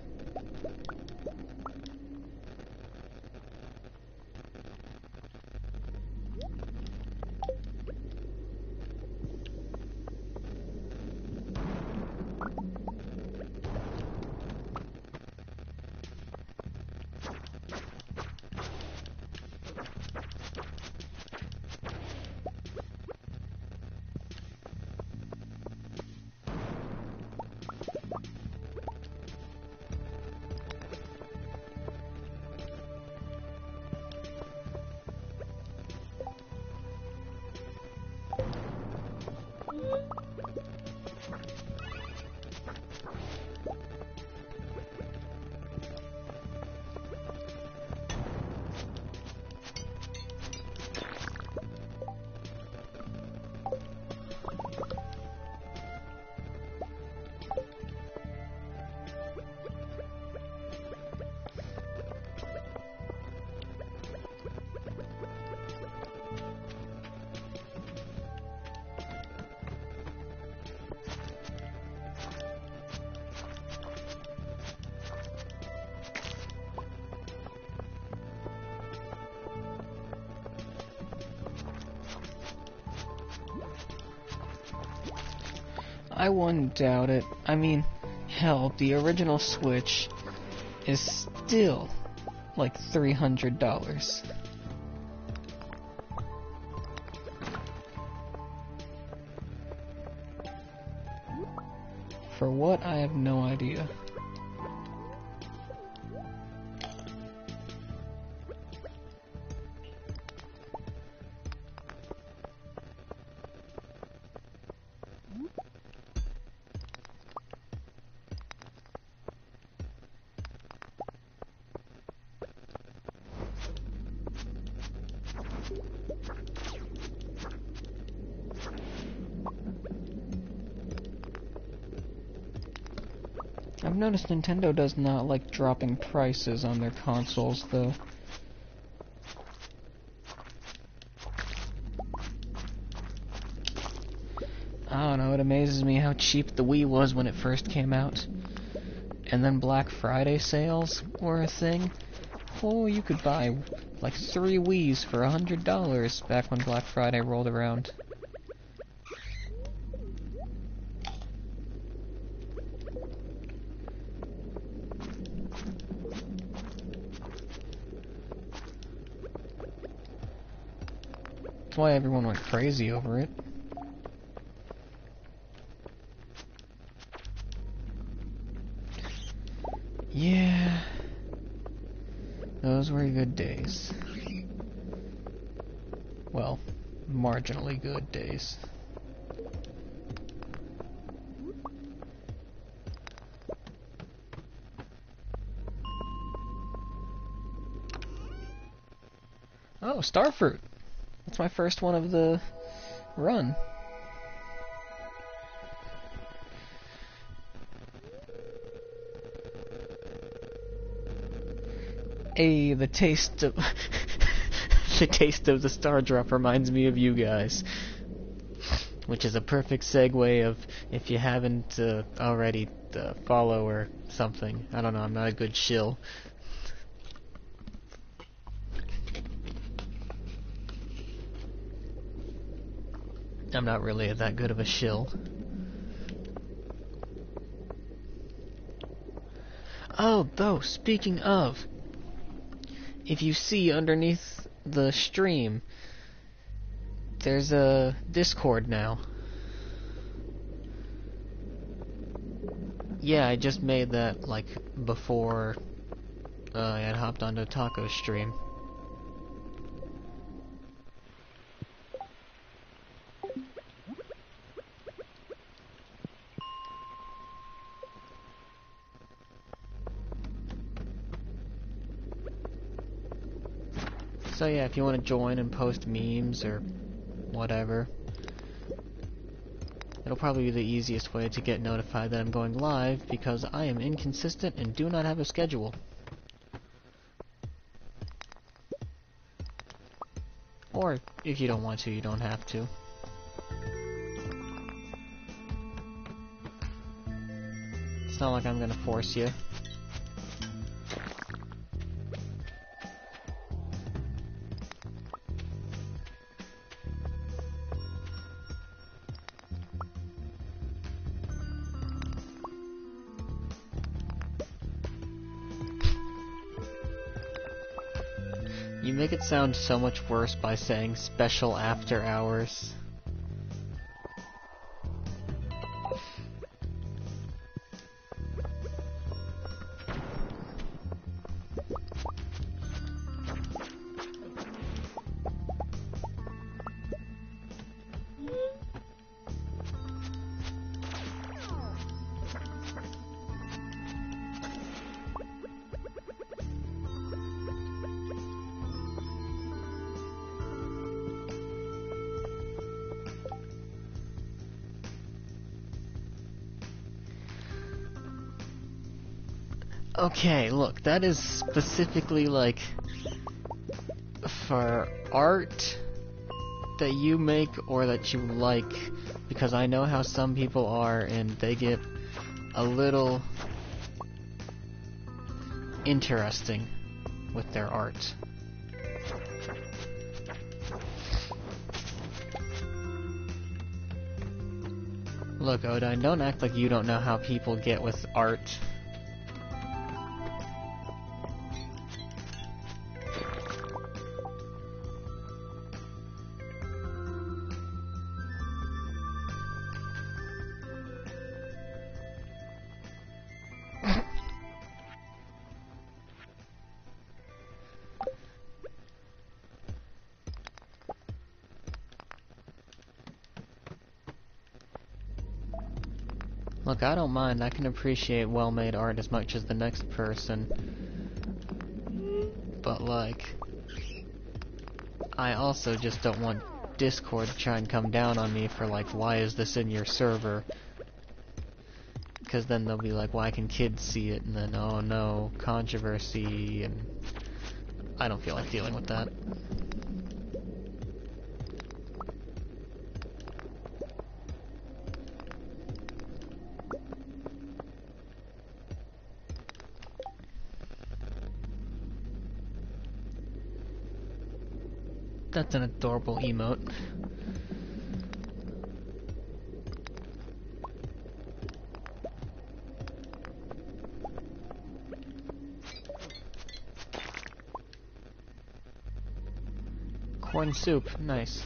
A: I wouldn't doubt it. I mean, hell, the original Switch is still like $300. For what, I have no idea. I've noticed Nintendo does not like dropping prices on their consoles, though. I don't know, it amazes me how cheap the Wii was when it first came out. And then Black Friday sales were a thing. Oh, you could buy like 3 Wiis for $100 back when Black Friday rolled around. That's why everyone went crazy over it. Yeah, those were good days. Well, marginally good days. Oh, Starfruit! That's my first one of the run. Hey, the taste of the taste of the Star Drop reminds me of you guys, which is a perfect segue of if you haven't already follow or something. I don't know. I'm not a good shill. I'm not really that good of a shill. Oh, though, speaking of, if you see underneath the stream, there's a Discord now. Yeah, I just made that, like, before I had hopped onto Taco's stream. So yeah, if you want to join and post memes or whatever, it'll probably be the easiest way to get notified that I'm going live, because I am inconsistent and do not have a schedule. Or, if you don't want to, you don't have to. It's not like I'm gonna force you. You make it sound so much worse by saying special after hours. Okay, look, that is specifically, like, for art that you make or that you like, because I know how some people are, and they get a little interesting with their art. Look, Odine, don't act like you don't know how people get with art. Look, I don't mind. I can appreciate well-made art as much as the next person. But, like, I also just don't want Discord to try and come down on me for, like, why is this in your server? Because then they'll be like, why can kids see it? And then, oh no, controversy, and I don't feel like dealing with that. That's an adorable emote. Corn soup, nice.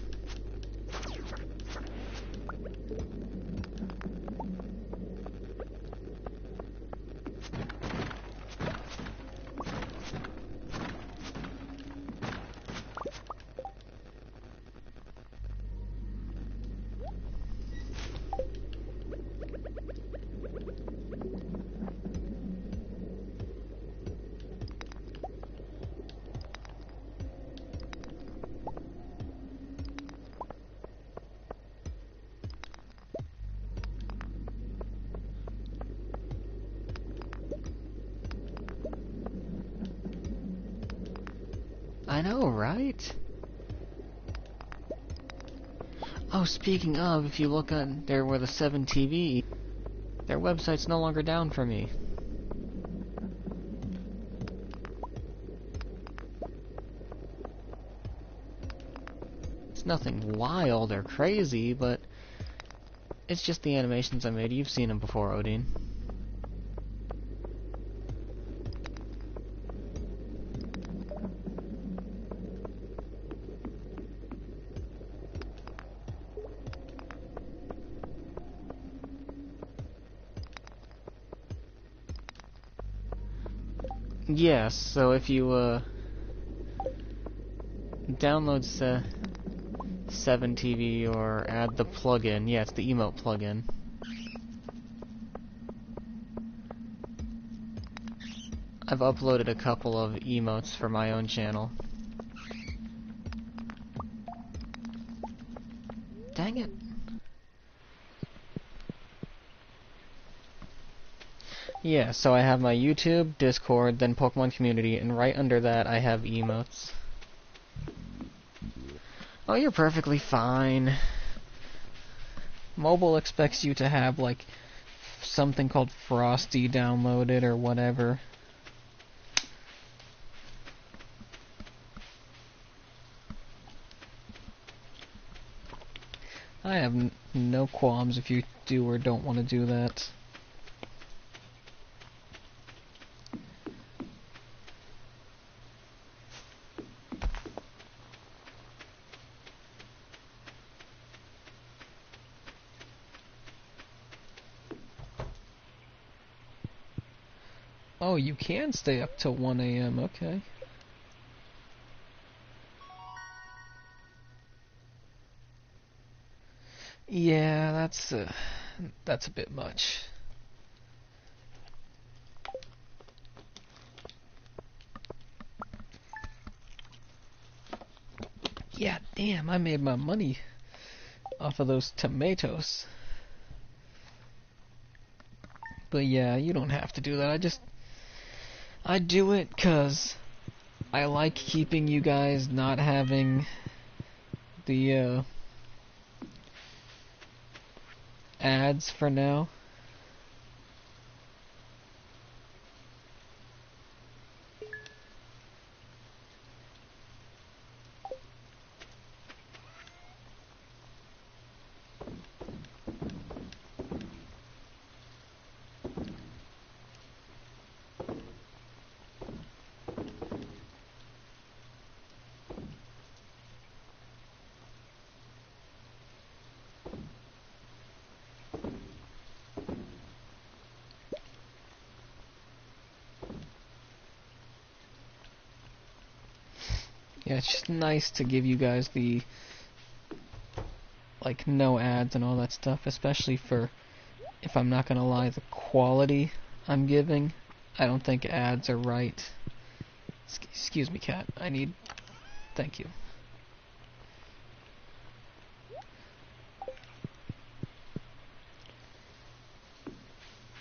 A: I know, right? Oh, speaking of, if you look on there where the 7TV, their website's no longer down for me. It's nothing wild or crazy, but it's just the animations I made. You've seen them before, Odine. Yes, so if you, download 7TV or add the plugin, yeah, it's the emote plugin. I've uploaded a couple of emotes for my own channel. Dang it. Yeah, so I have my YouTube, Discord, then Pokemon Community, and right under that I have emotes. Oh, you're perfectly fine. Mobile expects you to have, like, something called Frosty downloaded or whatever. I have no qualms if you do or don't want to do that. Oh, you can stay up till 1 AM, okay. Yeah, that's a bit much. Yeah, damn, I made my money off of those tomatoes. But yeah, you don't have to do that. I do it 'cause I like keeping you guys not having the ads for now. Yeah, it's just nice to give you guys the, like, no ads and all that stuff, especially for, if I'm not gonna lie, the quality I'm giving. I don't think ads are right. Excuse me, cat. Thank you.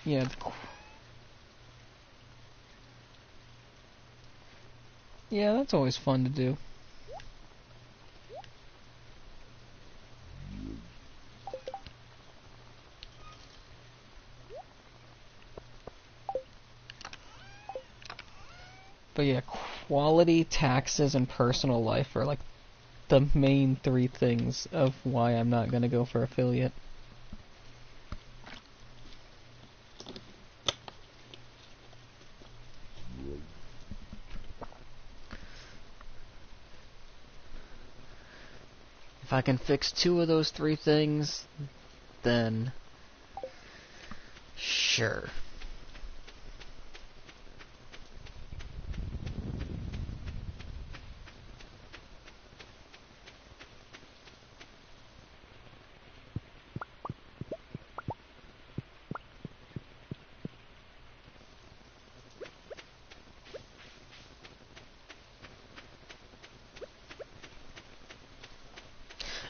A: Yeah, yeah, that's always fun to do. But yeah, quality, taxes, and personal life are like the main three things of why I'm not gonna go for affiliate. If I can fix 2 of those 3 things, then sure.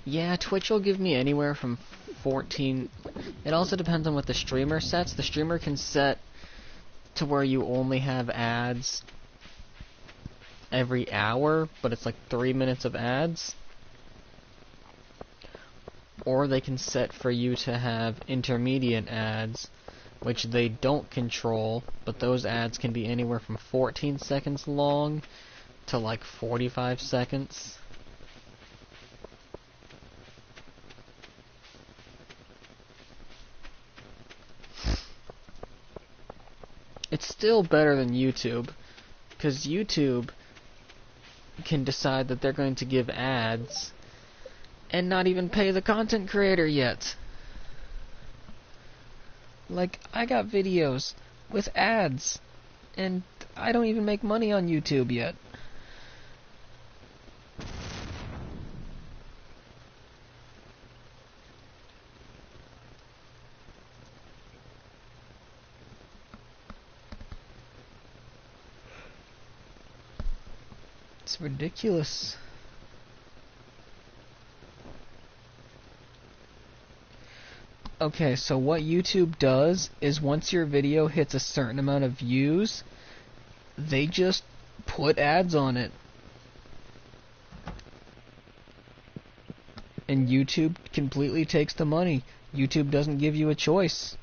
A: Yeah, Twitch will give me anywhere from 14... It also depends on what the streamer sets. The streamer can set to where you only have ads every hour, but it's like 3 minutes of ads. Or they can set for you to have intermediate ads, which they don't control, but those ads can be anywhere from 14 seconds long to like 45 seconds. It's still better than YouTube, because YouTube can decide that they're going to give ads and not even pay the content creator yet. Like, I got videos with ads, and I don't even make money on YouTube yet. It's ridiculous. Okay, so what YouTube does is once your video hits a certain amount of views, they just put ads on it. And YouTube completely takes the money. YouTube doesn't give you a choice.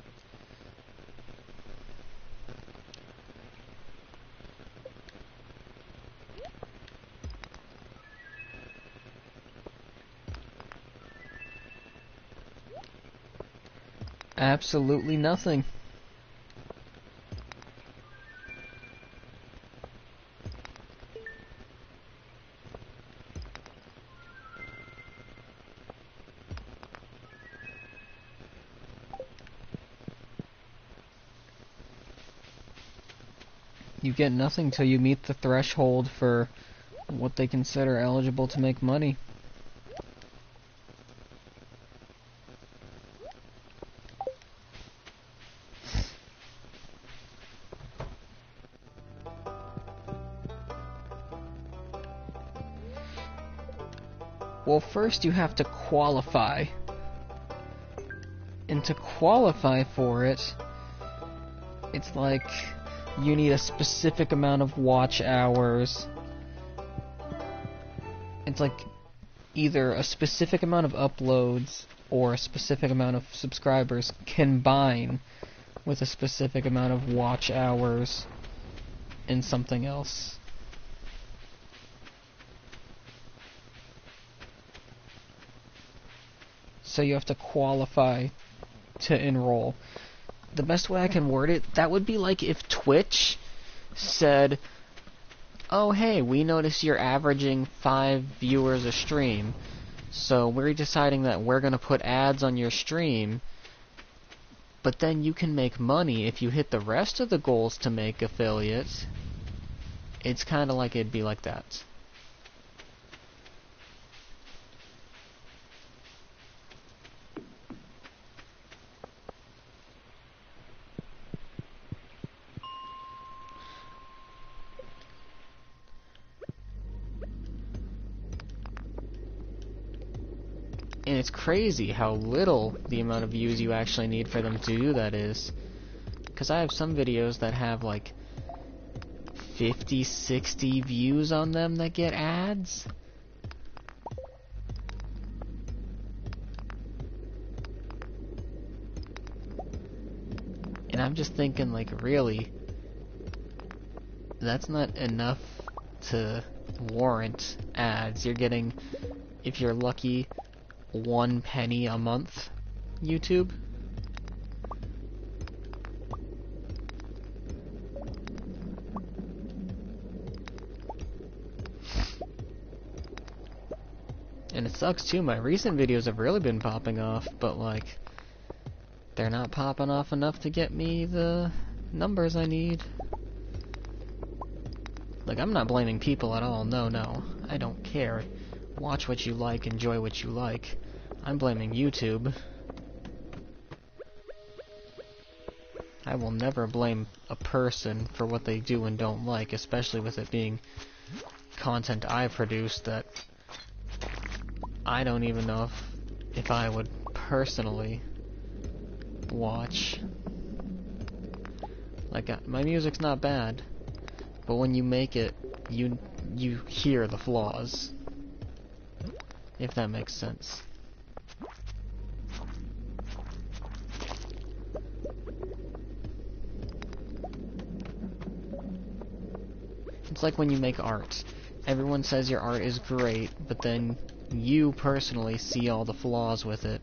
A: Absolutely nothing. You get nothing till you meet the threshold for what they consider eligible to make money. Well, first you have to qualify. And to qualify for it, it's like you need a specific amount of watch hours. It's like either a specific amount of uploads or a specific amount of subscribers combine with a specific amount of watch hours and something else. So you have to qualify to enroll. The best way I can word it, that would be like if Twitch said, oh hey, we notice you're averaging 5 viewers a stream, so we're deciding that we're going to put ads on your stream, but then you can make money if you hit the rest of the goals to make affiliate. It's kind of like it'd be like that. And it's crazy how little the amount of views you actually need for them to do that is. Because I have some videos that have like 50, 60 views on them that get ads. And I'm just thinking, like, really? That's not enough to warrant ads. You're getting, if you're lucky, 1 penny a month, YouTube. And it sucks too, my recent videos have really been popping off, but like, they're not popping off enough to get me the numbers I need. Like, I'm not blaming people at all, no, I don't care. Watch what you like, enjoy what you like. I'm blaming YouTube. I will never blame a person for what they do and don't like, especially with it being content I produce that I don't even know if I would personally watch. Like, my music's not bad, but when you make it, you hear the flaws. If that makes sense. It's like when you make art. Everyone says your art is great, but then you personally see all the flaws with it.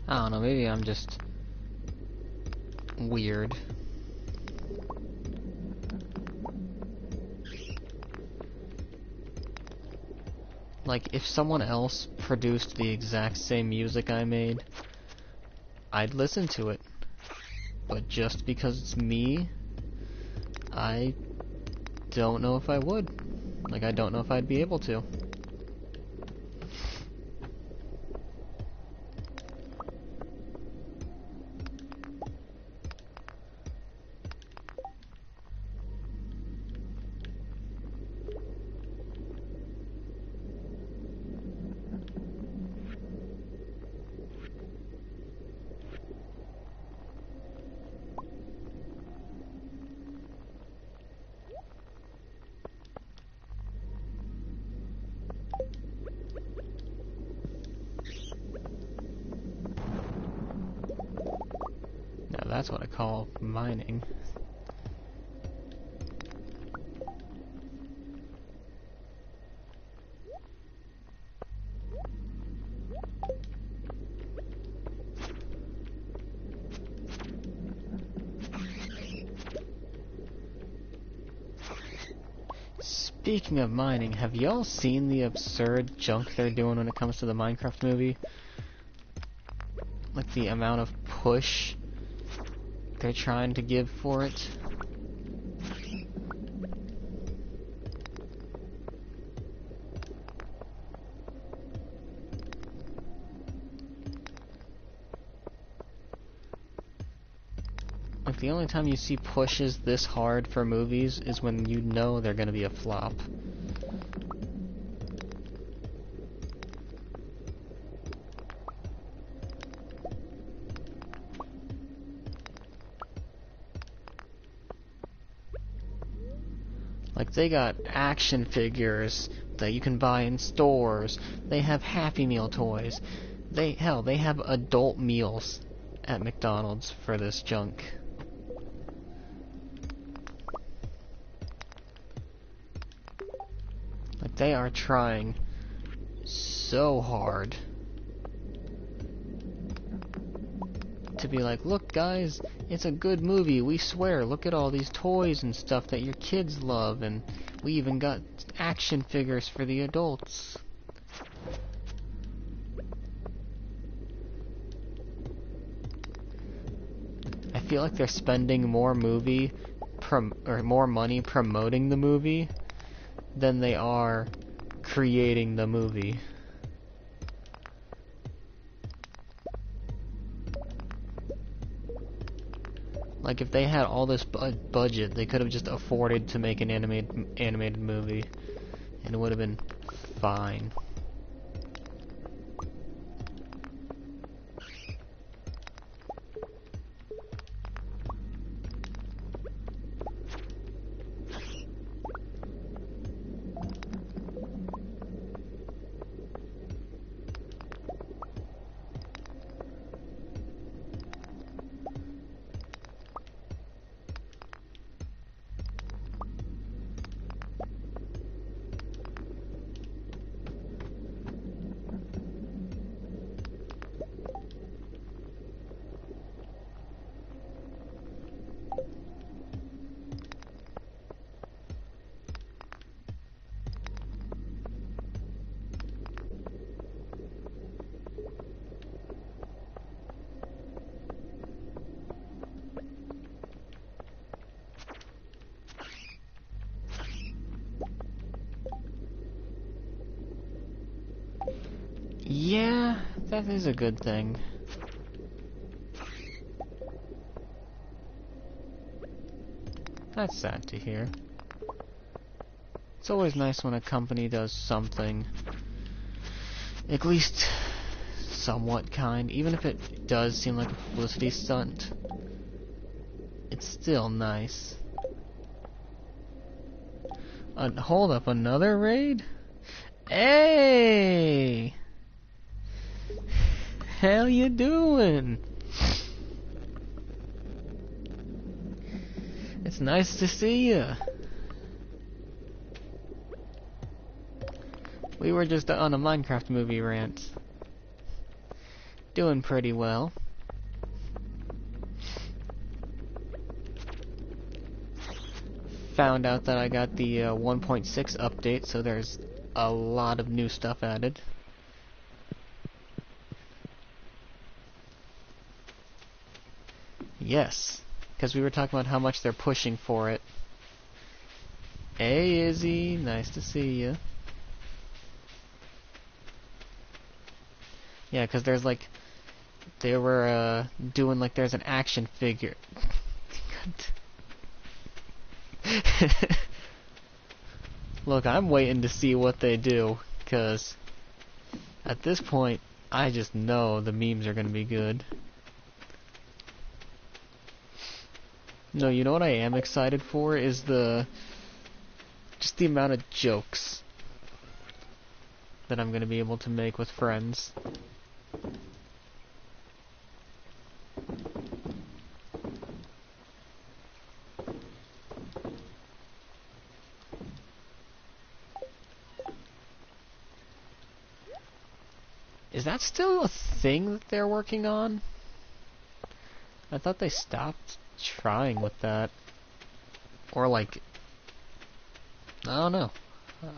A: I don't know, maybe I'm just weird. Like, if someone else produced the exact same music I made, I'd listen to it. But just because it's me, I don't know if I would. Like, I don't know if I'd be able to. Now that's what I call mining. Speaking of mining, have y'all seen the absurd junk they're doing when it comes to the Minecraft movie? Like the amount of push they're trying to give for it. Like, the only time you see pushes this hard for movies is when you know they're gonna be a flop. Like, they got action figures that you can buy in stores. They have Happy Meal toys. They have adult meals at McDonald's for this junk. Like, they are trying so hard to be like, look guys, it's a good movie, we swear, look at all these toys and stuff that your kids love, and we even got action figures for the adults. I feel like they're spending more money promoting the movie than they are creating the movie. Like, if they had all this budget, they could have just afforded to make an animated movie, and it would have been fine. Yeah, that is a good thing. That's sad to hear. It's always nice when a company does something, at least somewhat kind, even if it does seem like a publicity stunt. It's still nice. Hold up, another raid? Hey! How you doing? It's nice to see you. We were just on a Minecraft movie rant. Doing pretty well. Found out that I got the 1.6 update, so there's a lot of new stuff added. Yes, because we were talking about how much they're pushing for it. Hey Izzy, nice to see you. Yeah, because there's like, they were doing like there's an action figure. Look, I'm waiting to see what they do, because at this point, I just know the memes are going to be good. No, you know what I am excited for is just the amount of jokes that I'm going to be able to make with friends. Is that still a thing that they're working on? I thought they stopped trying with that. Or like, I don't know.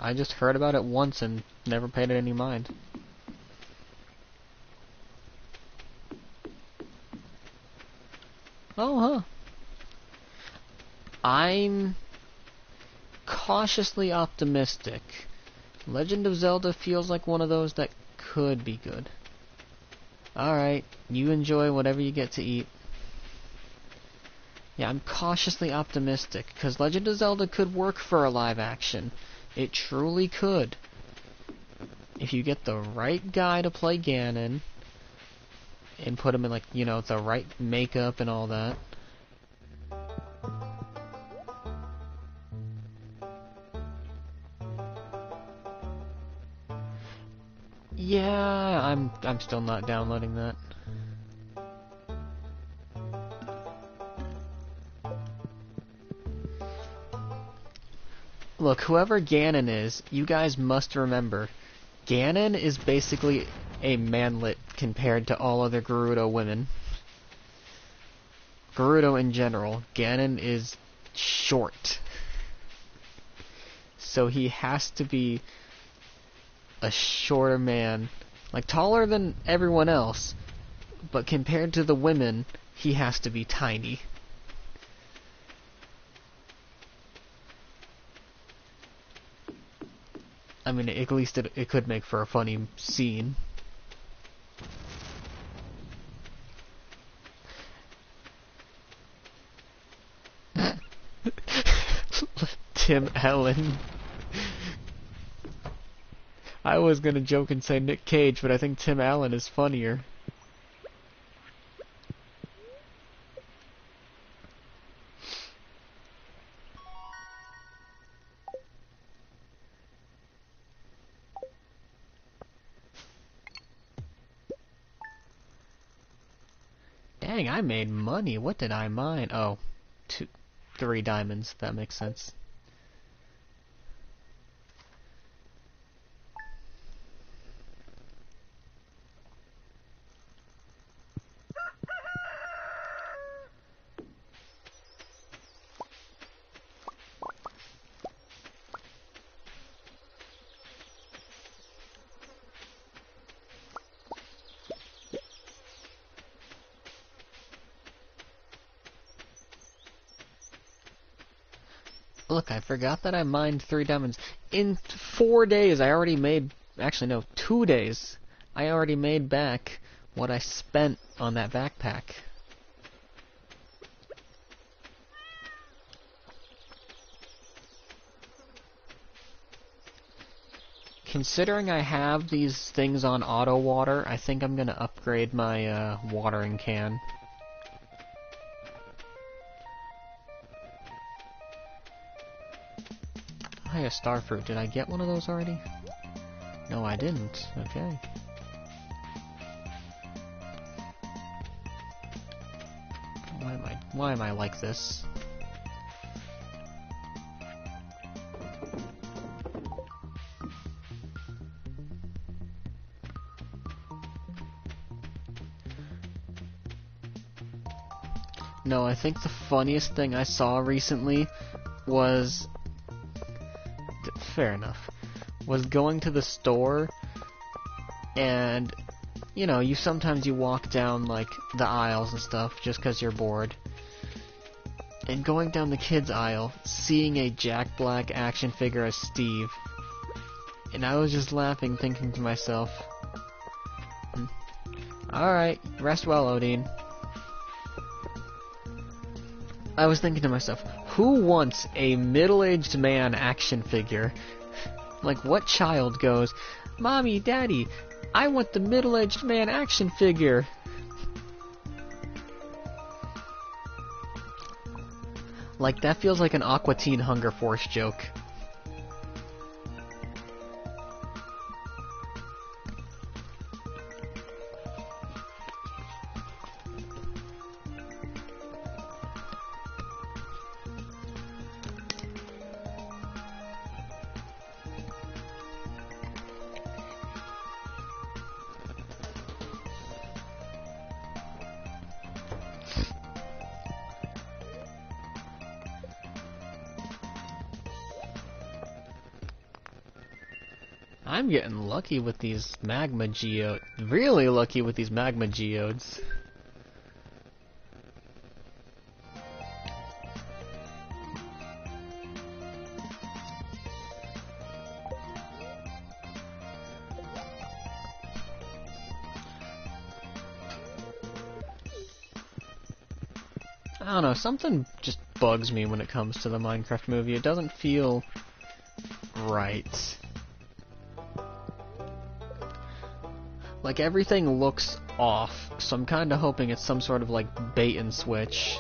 A: I just heard about it once and never paid it any mind. Oh, huh. I'm cautiously optimistic. Legend of Zelda feels like one of those that could be good. Alright, you enjoy whatever you get to eat. Yeah, I'm cautiously optimistic, because Legend of Zelda could work for a live action. It truly could. If you get the right guy to play Ganon, and put him in, like, you know, the right makeup and all that. Yeah, I'm still not downloading that. Look, whoever Ganon is, you guys must remember, Ganon is basically a manlet compared to all other Gerudo women. Gerudo in general, Ganon is short. So he has to be a shorter man. Like, taller than everyone else, but compared to the women, he has to be tiny. I mean, at least it could make for a funny scene. Tim Allen. I was gonna joke and say Nick Cage, but I think Tim Allen is funnier. Dang, I made money. What did I mine? Oh, 3 diamonds. That makes sense. Look, I forgot that I mined 3 diamonds. In 4 days, I already made... Actually, no, 2 days. I already made back what I spent on that backpack. Considering I have these things on auto water, I think I'm gonna upgrade my watering can. Hey, a starfruit. Did I get one of those already? No, I didn't. Okay. Why am I like this? No, I think the funniest thing I saw recently was... Fair enough. Was going to the store, and, you know, sometimes you walk down, like, the aisles and stuff, just because you're bored. And going down the kids' aisle, seeing a Jack Black action figure as Steve. And I was just laughing, thinking to myself, alright, rest well, Odin. I was thinking to myself, who wants a middle-aged man action figure? Like, what child goes, Mommy, Daddy, I want the middle-aged man action figure? Like, that feels like an Aqua Teen Hunger Force joke. I'm getting lucky with these magma geodes. Really lucky with these magma geodes. I don't know, something just bugs me when it comes to the Minecraft movie. It doesn't feel right. Like, everything looks off, so I'm kinda hoping it's some sort of, like, bait and switch.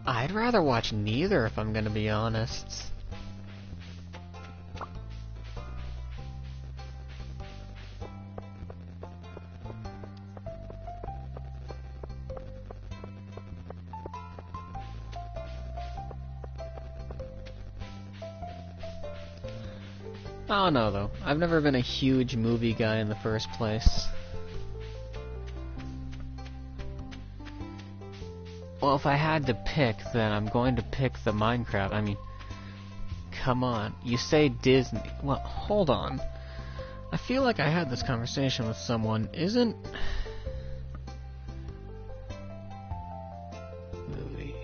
A: I'd rather watch neither, if I'm gonna be honest. I don't know, though. I've never been a huge movie guy in the first place. Well, if I had to pick, then I'm going to pick the Minecraft. I mean, come on. You say Disney. Well, hold on. I feel like I had this conversation with someone. Isn't... movie...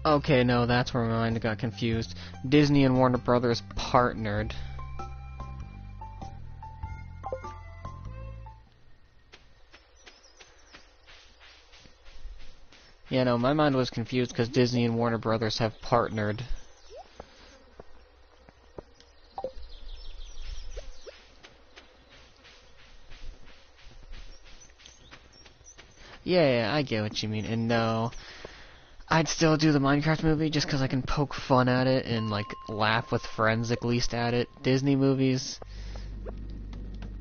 A: Okay, no, that's where my mind got confused. Disney and Warner Brothers partnered. Yeah, no, my mind was confused because Disney and Warner Brothers have partnered. Yeah, I get what you mean, and no... I'd still do the Minecraft movie just because I can poke fun at it and, like, laugh with friends at least at it. Disney movies,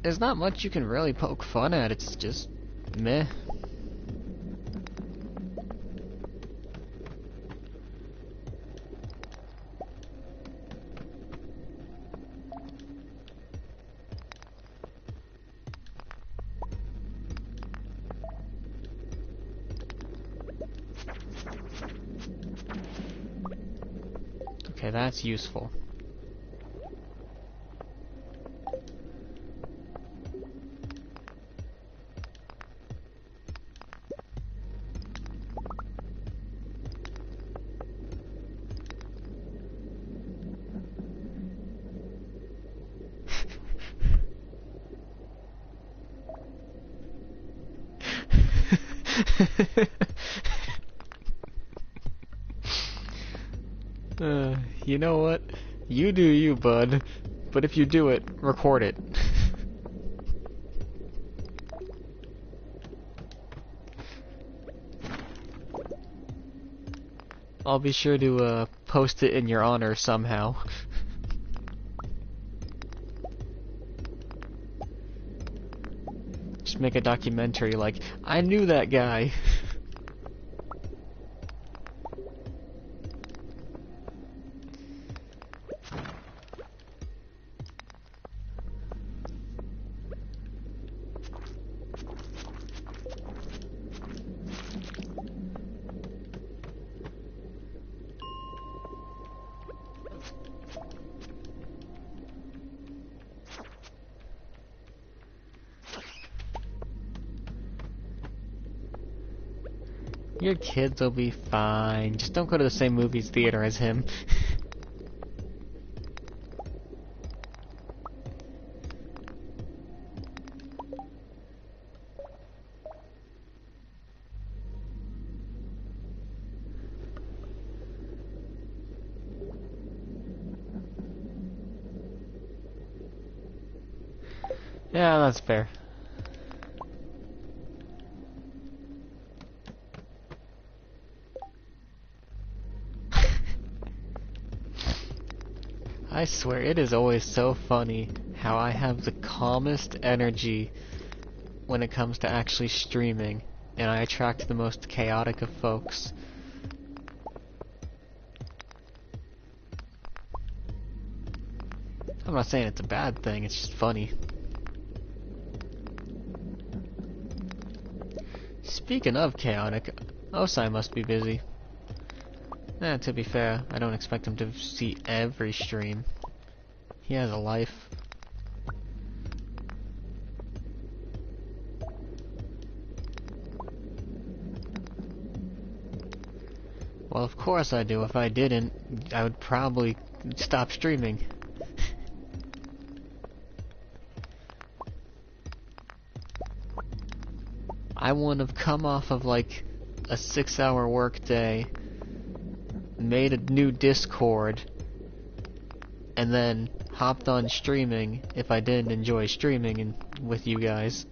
A: there's not much you can really poke fun at, it's just meh. Okay, that's useful. You know what? You do you, bud. But if you do it, record it. I'll be sure to post it in your honor somehow. Just make a documentary like, I knew that guy. Your kids will be fine. Just don't go to the same movies theater as him. Yeah, that's fair. I swear, it is always so funny how I have the calmest energy when it comes to actually streaming, and I attract the most chaotic of folks. I'm not saying it's a bad thing, it's just funny. Speaking of chaotic, Osai must be busy. To be fair, I don't expect him to see every stream. He has a life. Well, of course I do. If I didn't, I would probably stop streaming. I wouldn't have come off of like a 6-hour workday, made a new Discord, and then hopped on streaming if I didn't enjoy streaming with you guys.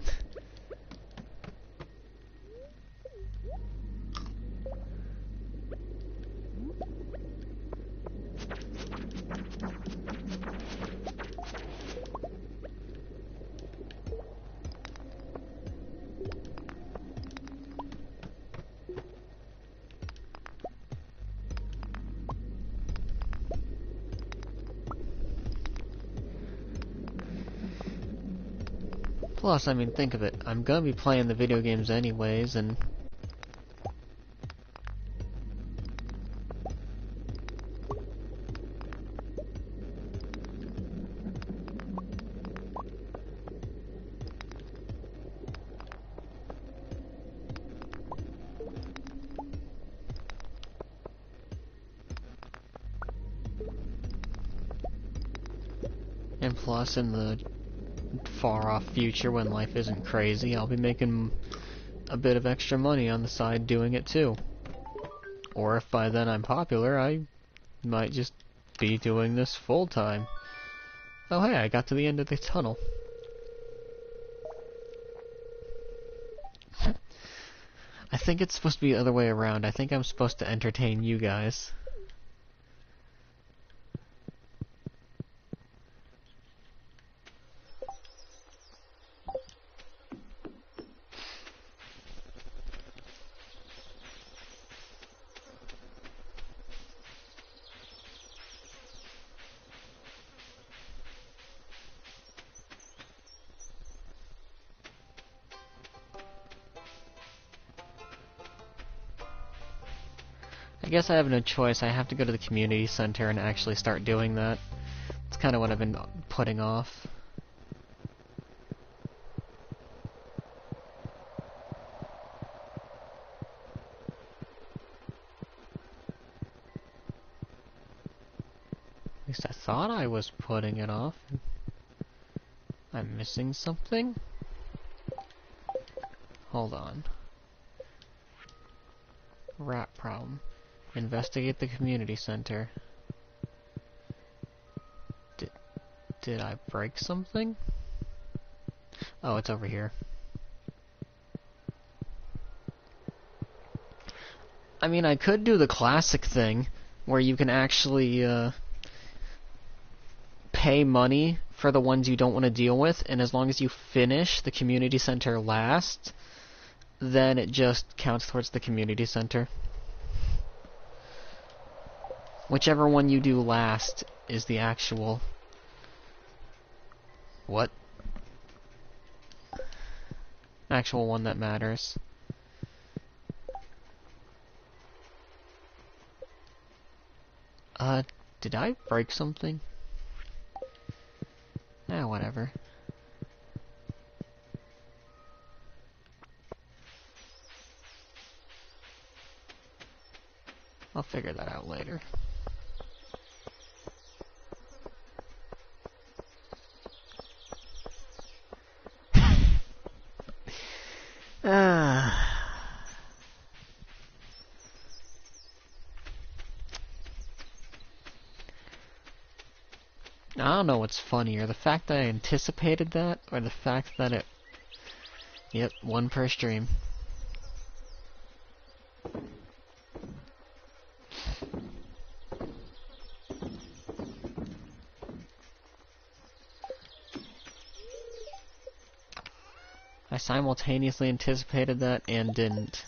A: Plus, I mean, think of it. I'm gonna be playing the video games anyways, and... And plus, in the far-off future when life isn't crazy, I'll be making a bit of extra money on the side doing it too. Or if by then I'm popular, I might just be doing this full-time. Oh hey, I got to the end of the tunnel. I think it's supposed to be the other way around. I think I'm supposed to entertain you guys. I guess I have no choice. I have to go to the community center and actually start doing that. It's kind of what I've been putting off. At least I thought I was putting it off. I'm missing something? Hold on. Rat problem. Investigate the community center. Did I break something? Oh, it's over here. I mean, I could do the classic thing, where you can actually, pay money for the ones you don't want to deal with, and as long as you finish the community center last, then it just counts towards the community center. Whichever one you do last is the actual... What? Actual one that matters. Did I break something? Ah, whatever. I'll figure that out later. I don't know what's funnier, the fact that I anticipated that, or the fact that it... Yep, one per stream. I simultaneously anticipated that and didn't.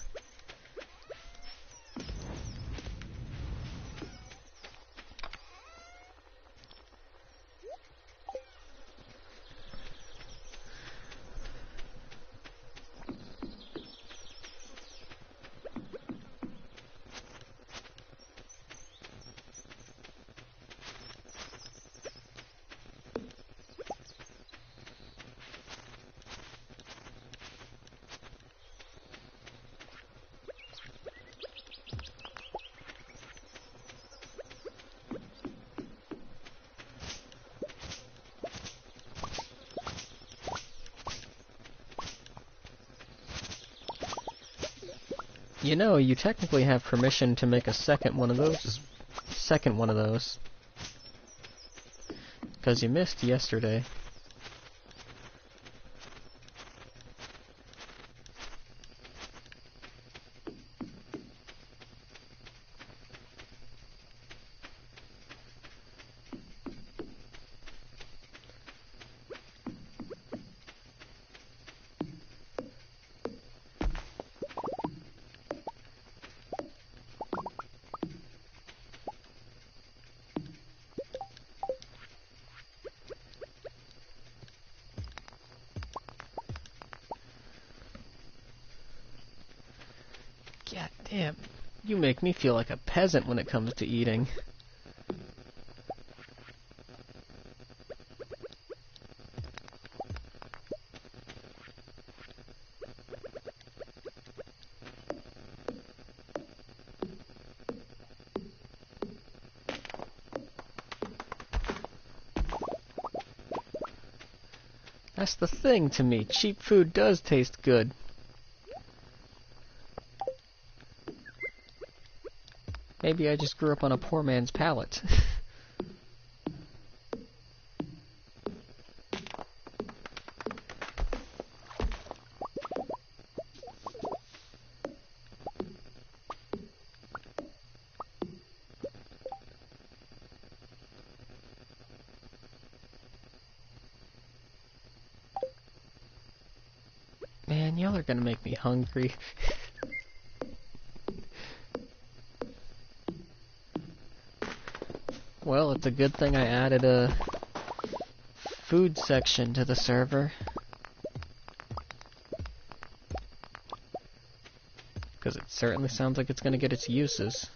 A: You know, you technically have permission to make a second one of those. Because you missed yesterday. Damn, you make me feel like a peasant when it comes to eating. That's the thing to me, cheap food does taste good. Maybe I just grew up on a poor man's palate. Man, y'all are gonna make me hungry. Well, it's a good thing I added a food section to the server. Because it certainly sounds like it's gonna get its uses.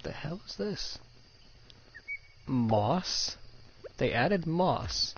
A: The hell is this? Moss? They added moss.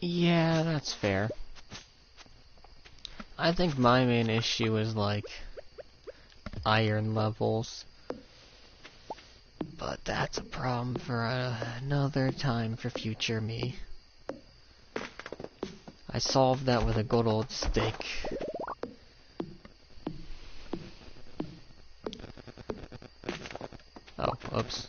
A: Yeah, that's fair. I think my main issue is, like, iron levels. But that's a problem for another time for future me. I solved that with a good old stick. Oh, oops.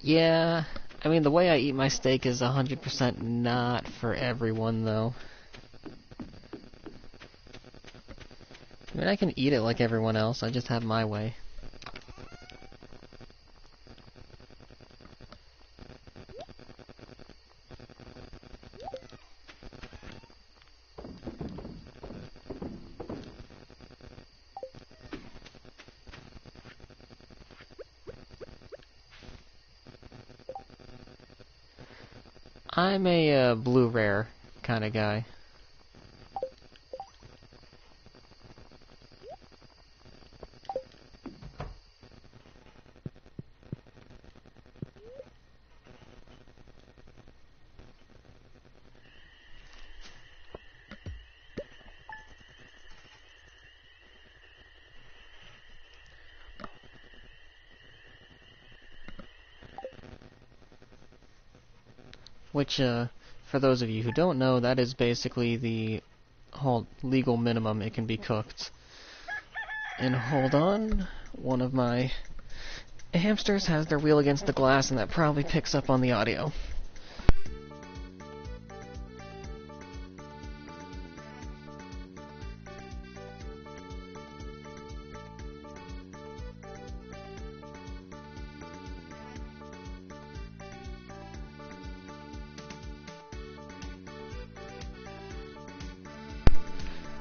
A: Yeah, I mean, the way I eat my steak is 100% not for everyone, though. I mean, I can eat it like everyone else, I just have my way. I'm a blue rare kind of guy. Which, for those of you who don't know, that is basically the whole legal minimum it can be cooked. And hold on, one of my hamsters has their wheel against the glass, and that probably picks up on the audio.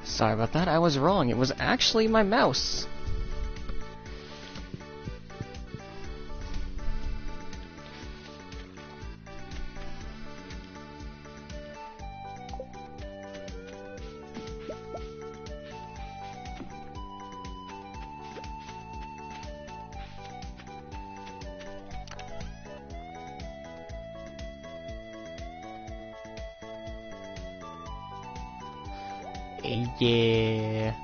A: Sorry about that, I was wrong. It was actually my mouse. Yeah.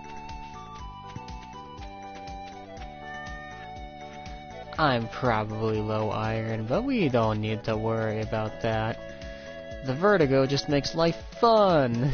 A: I'm probably low iron, but we don't need to worry about that. The vertigo just makes life fun!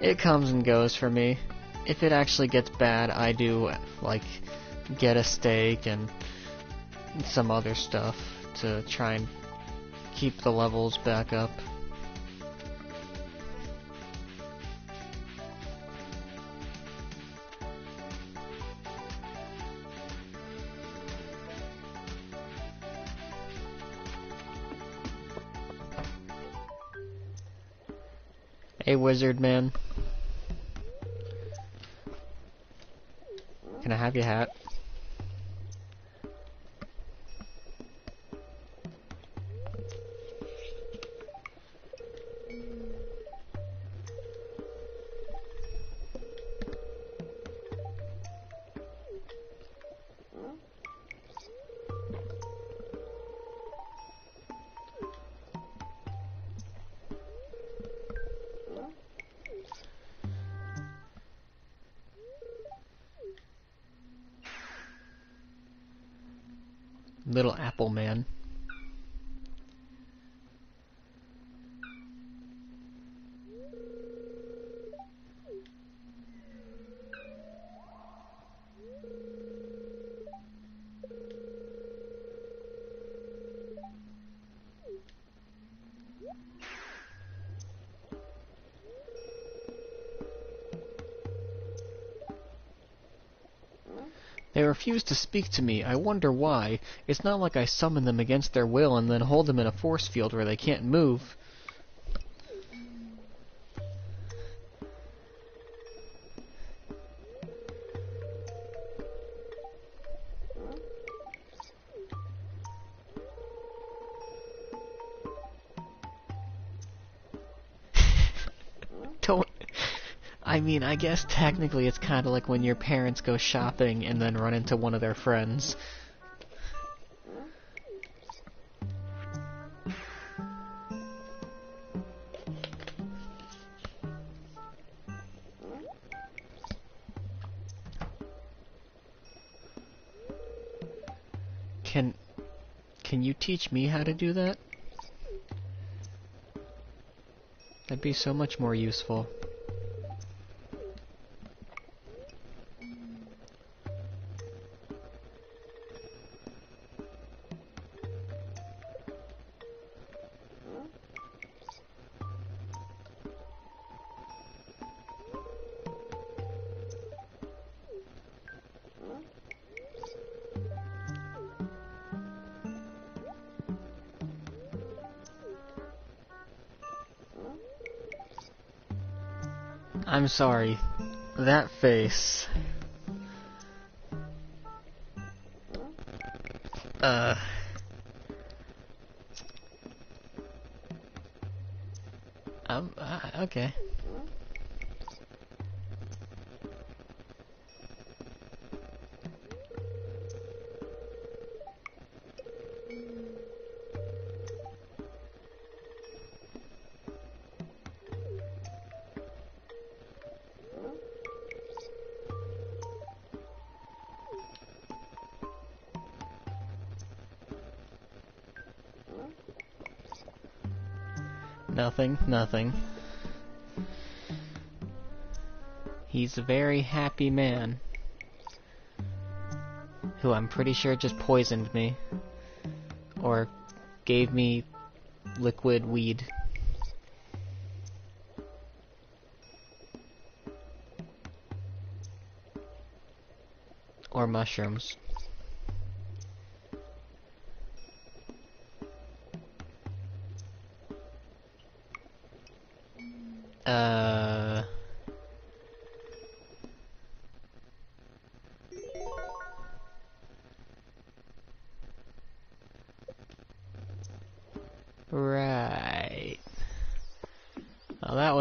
A: It comes and goes for me. If it actually gets bad, I do, like, get a steak and some other stuff to try and keep the levels back up. Hey, wizard man. Can I have your hat? Little apple man. They refuse to speak to me. I wonder why. It's not like I summon them against their will and then hold them in a force field where they can't move. Don't... I mean, I guess technically it's kind of like when your parents go shopping and then run into one of their friends. Can you teach me how to do that? That'd be so much more useful. I'm sorry. That face. Okay. Nothing. He's a very happy man. Who I'm pretty sure just poisoned me. Or gave me liquid weed. Or mushrooms.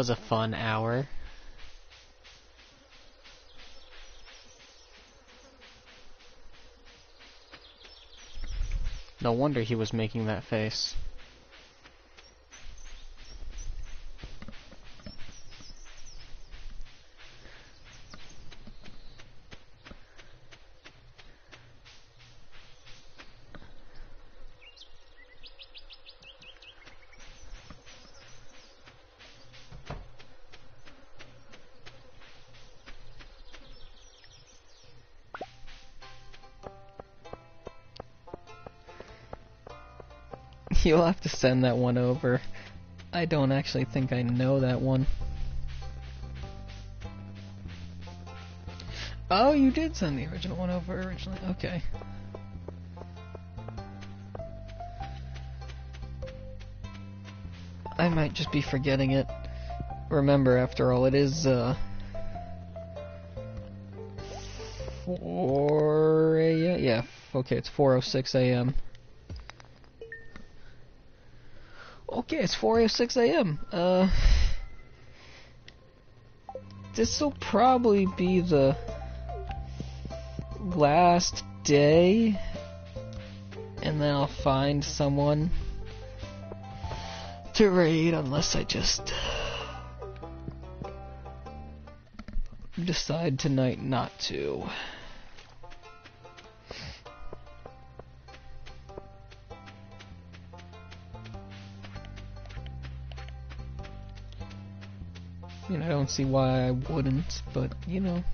A: was a fun hour. No wonder he was making that face. You'll have to send that one over. I don't actually think I know that one. Oh, you did send the original one over originally. Okay. I might just be forgetting it. Remember, after all, it is, 4 a.m.? Yeah, okay, it's 4:06 a.m. Okay, it's 4:06 a.m. This'll probably be the last day, and then I'll find someone to raid, unless I just decide tonight not to. I mean, I don't see why I wouldn't, but, you know.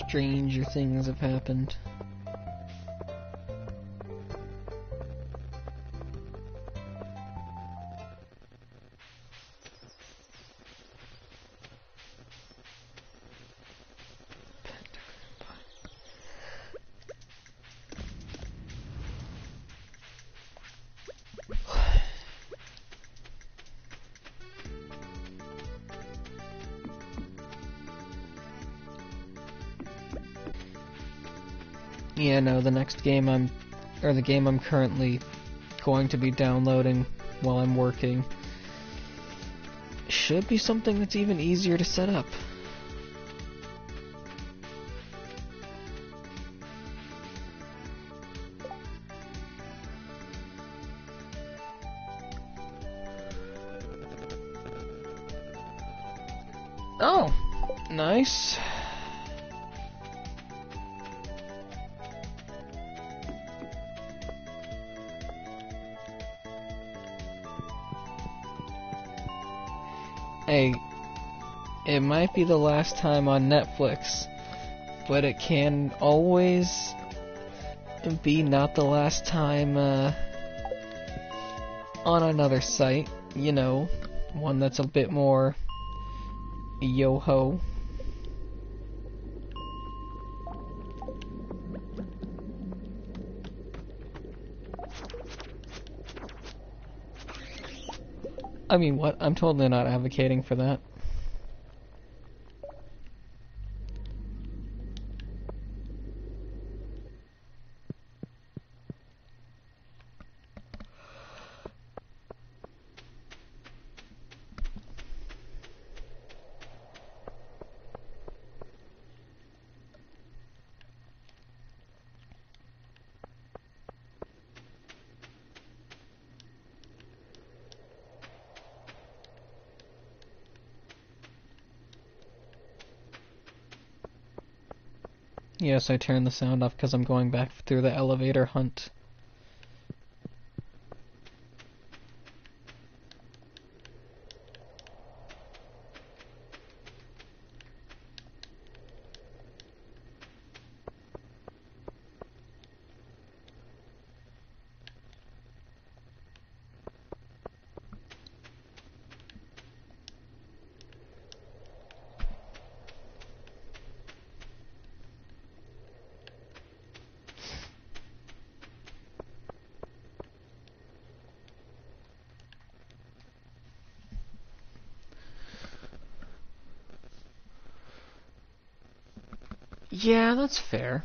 A: Stranger things have happened. Yeah, no, the next game the game I'm currently going to be downloading while I'm working should be something that's even easier to set up. Oh, nice. Hey, it might be the last time on Netflix, but it can always be not the last time on another site, you know, one that's a bit more yo-ho. I mean, what? I'm totally not advocating for that. Yes, I turned the sound off because I'm going back through the elevator hunt. Yeah, that's fair.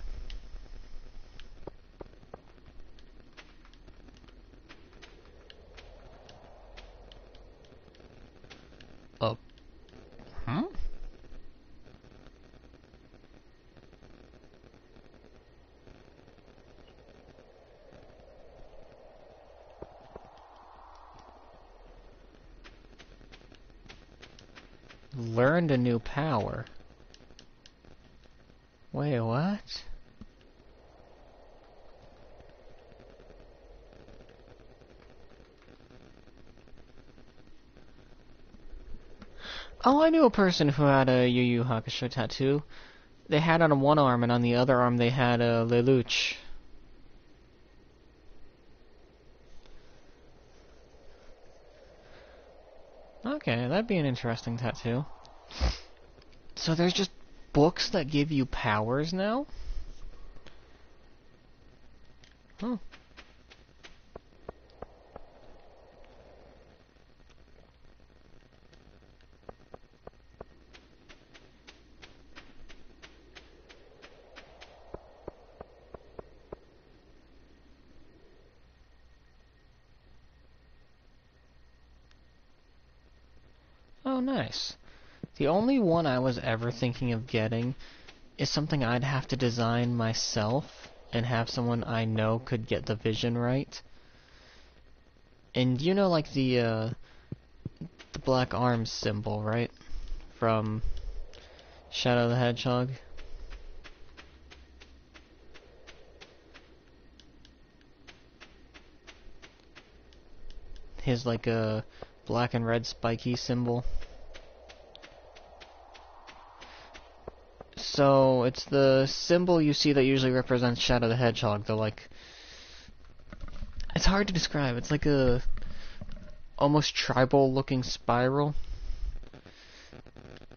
A: Oh. Hmm? Learned a new power. Wait, what? Oh, I knew a person who had a Yu Yu Hakusho tattoo. They had it on one arm, and on the other arm they had a Lelouch. Okay, that'd be an interesting tattoo. So there's just books that give you powers now? Huh. Oh, nice. The only one I was ever thinking of getting is something I'd have to design myself and have someone I know could get the vision right. And you know, like the black arms symbol, right? From Shadow the Hedgehog. His like a black and red spiky symbol. So it's the symbol you see that usually represents Shadow the Hedgehog. The like, it's hard to describe. It's like a almost tribal-looking spiral.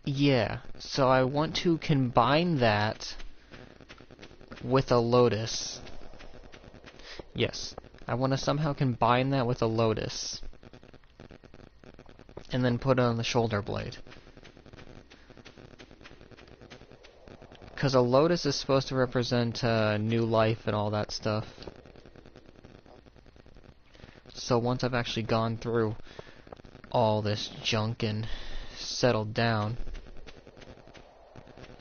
A: Yeah. So I want to combine that with a lotus. Yes. I want to somehow combine that with a lotus. And then put it on the shoulder blade. Because a lotus is supposed to represent new life and all that stuff. So once I've actually gone through all this junk and settled down...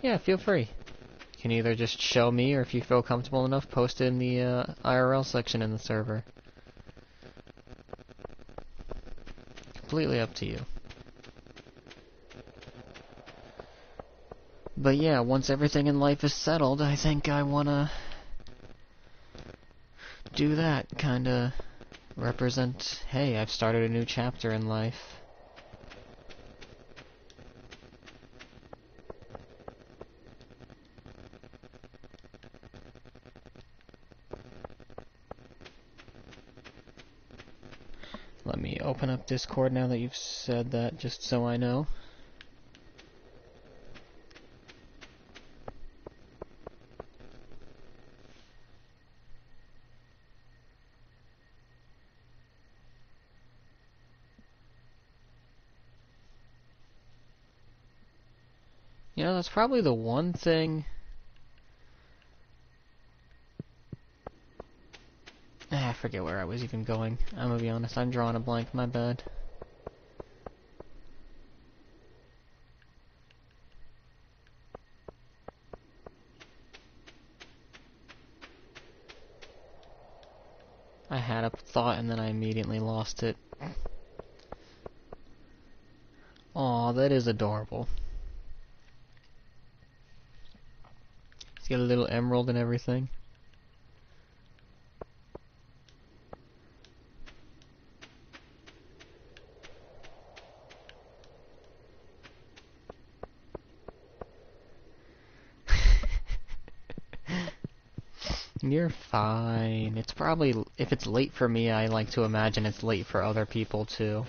A: Yeah, feel free. You can either just show me, or if you feel comfortable enough, post it in the IRL section in the server. Completely up to you. But yeah, once everything in life is settled, I think I wanna do that, kinda represent, hey, I've started a new chapter in life. Let me open up Discord now that you've said that, just so I know. You know, that's probably the one thing... I forget where I was even going. I'm gonna be honest, I'm drawing a blank, my bad. I had a thought and then I immediately lost it. Aw, that is adorable. He's got a little emerald and everything. You're fine. It's probably, if it's late for me, I like to imagine it's late for other people too.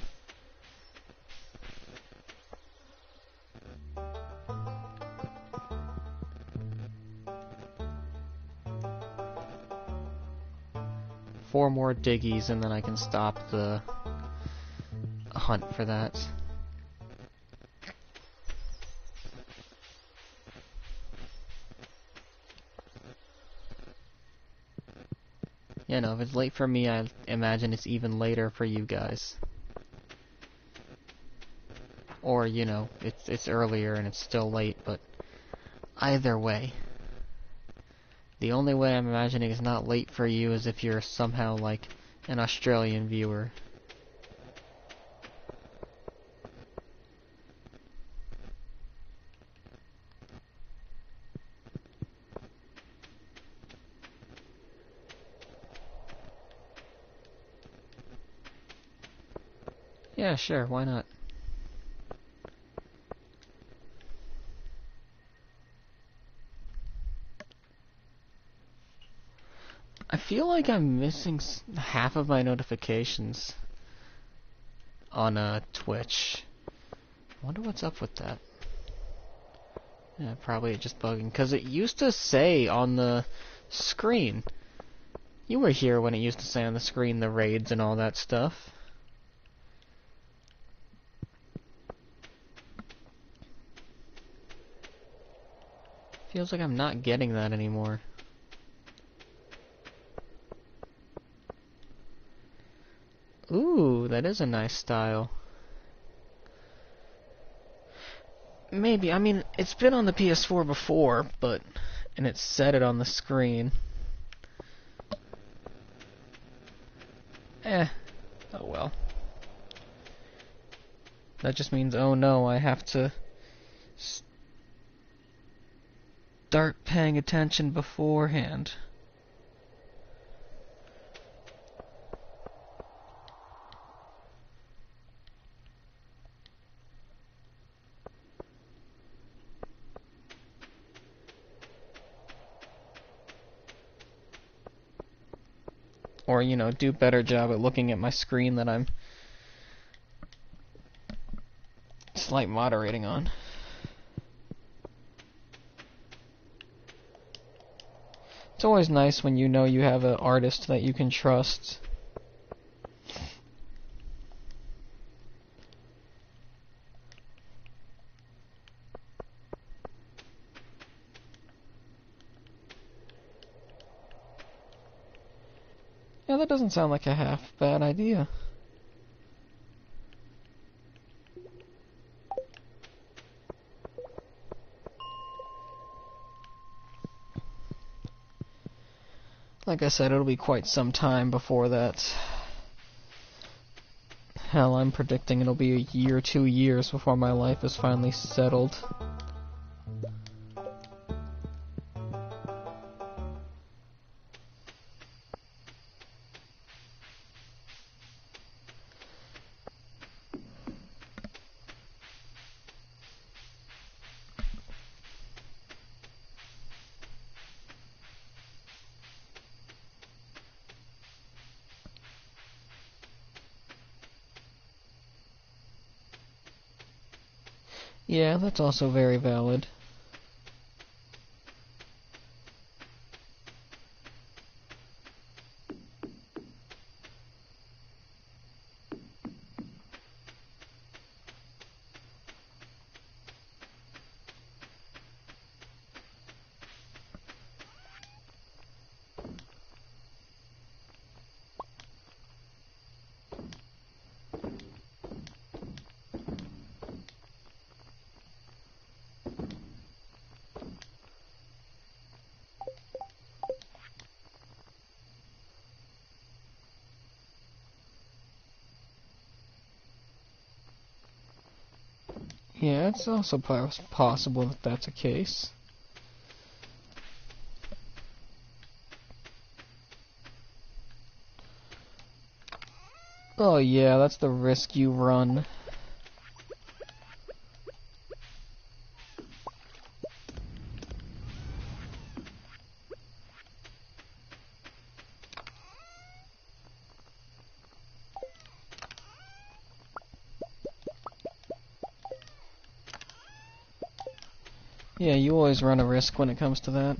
A: Four more diggies and then I can stop the hunt for that. Yeah, no, if it's late for me, I imagine it's even later for you guys. Or, you know, it's earlier and it's still late, but either way. The only way I'm imagining it's not late for you is if you're somehow, like, an Australian viewer. Yeah, sure, why not? I feel like I'm missing half of my notifications on Twitch. I wonder what's up with that. Yeah, probably just bugging, because it used to say on the screen. You were here when it used to say on the screen the raids and all that stuff. Feels like I'm not getting that anymore. Ooh, that is a nice style. Maybe, I mean, it's been on the PS4 before, but... and it said it on the screen. Oh well. That just means, oh no, I have to... start paying attention beforehand. Or, you know, do a better job at looking at my screen that I'm slight moderating on. It's always nice when you know you have an artist that you can trust. Yeah, that doesn't sound like a half bad idea. Like I said, it'll be quite some time before that. Hell, I'm predicting it'll be a year, 2 years before my life is finally settled. Yeah, that's also very valid. Yeah, it's also possible that that's a case. Oh yeah, that's the risk you run. Yeah, you always run a risk when it comes to that.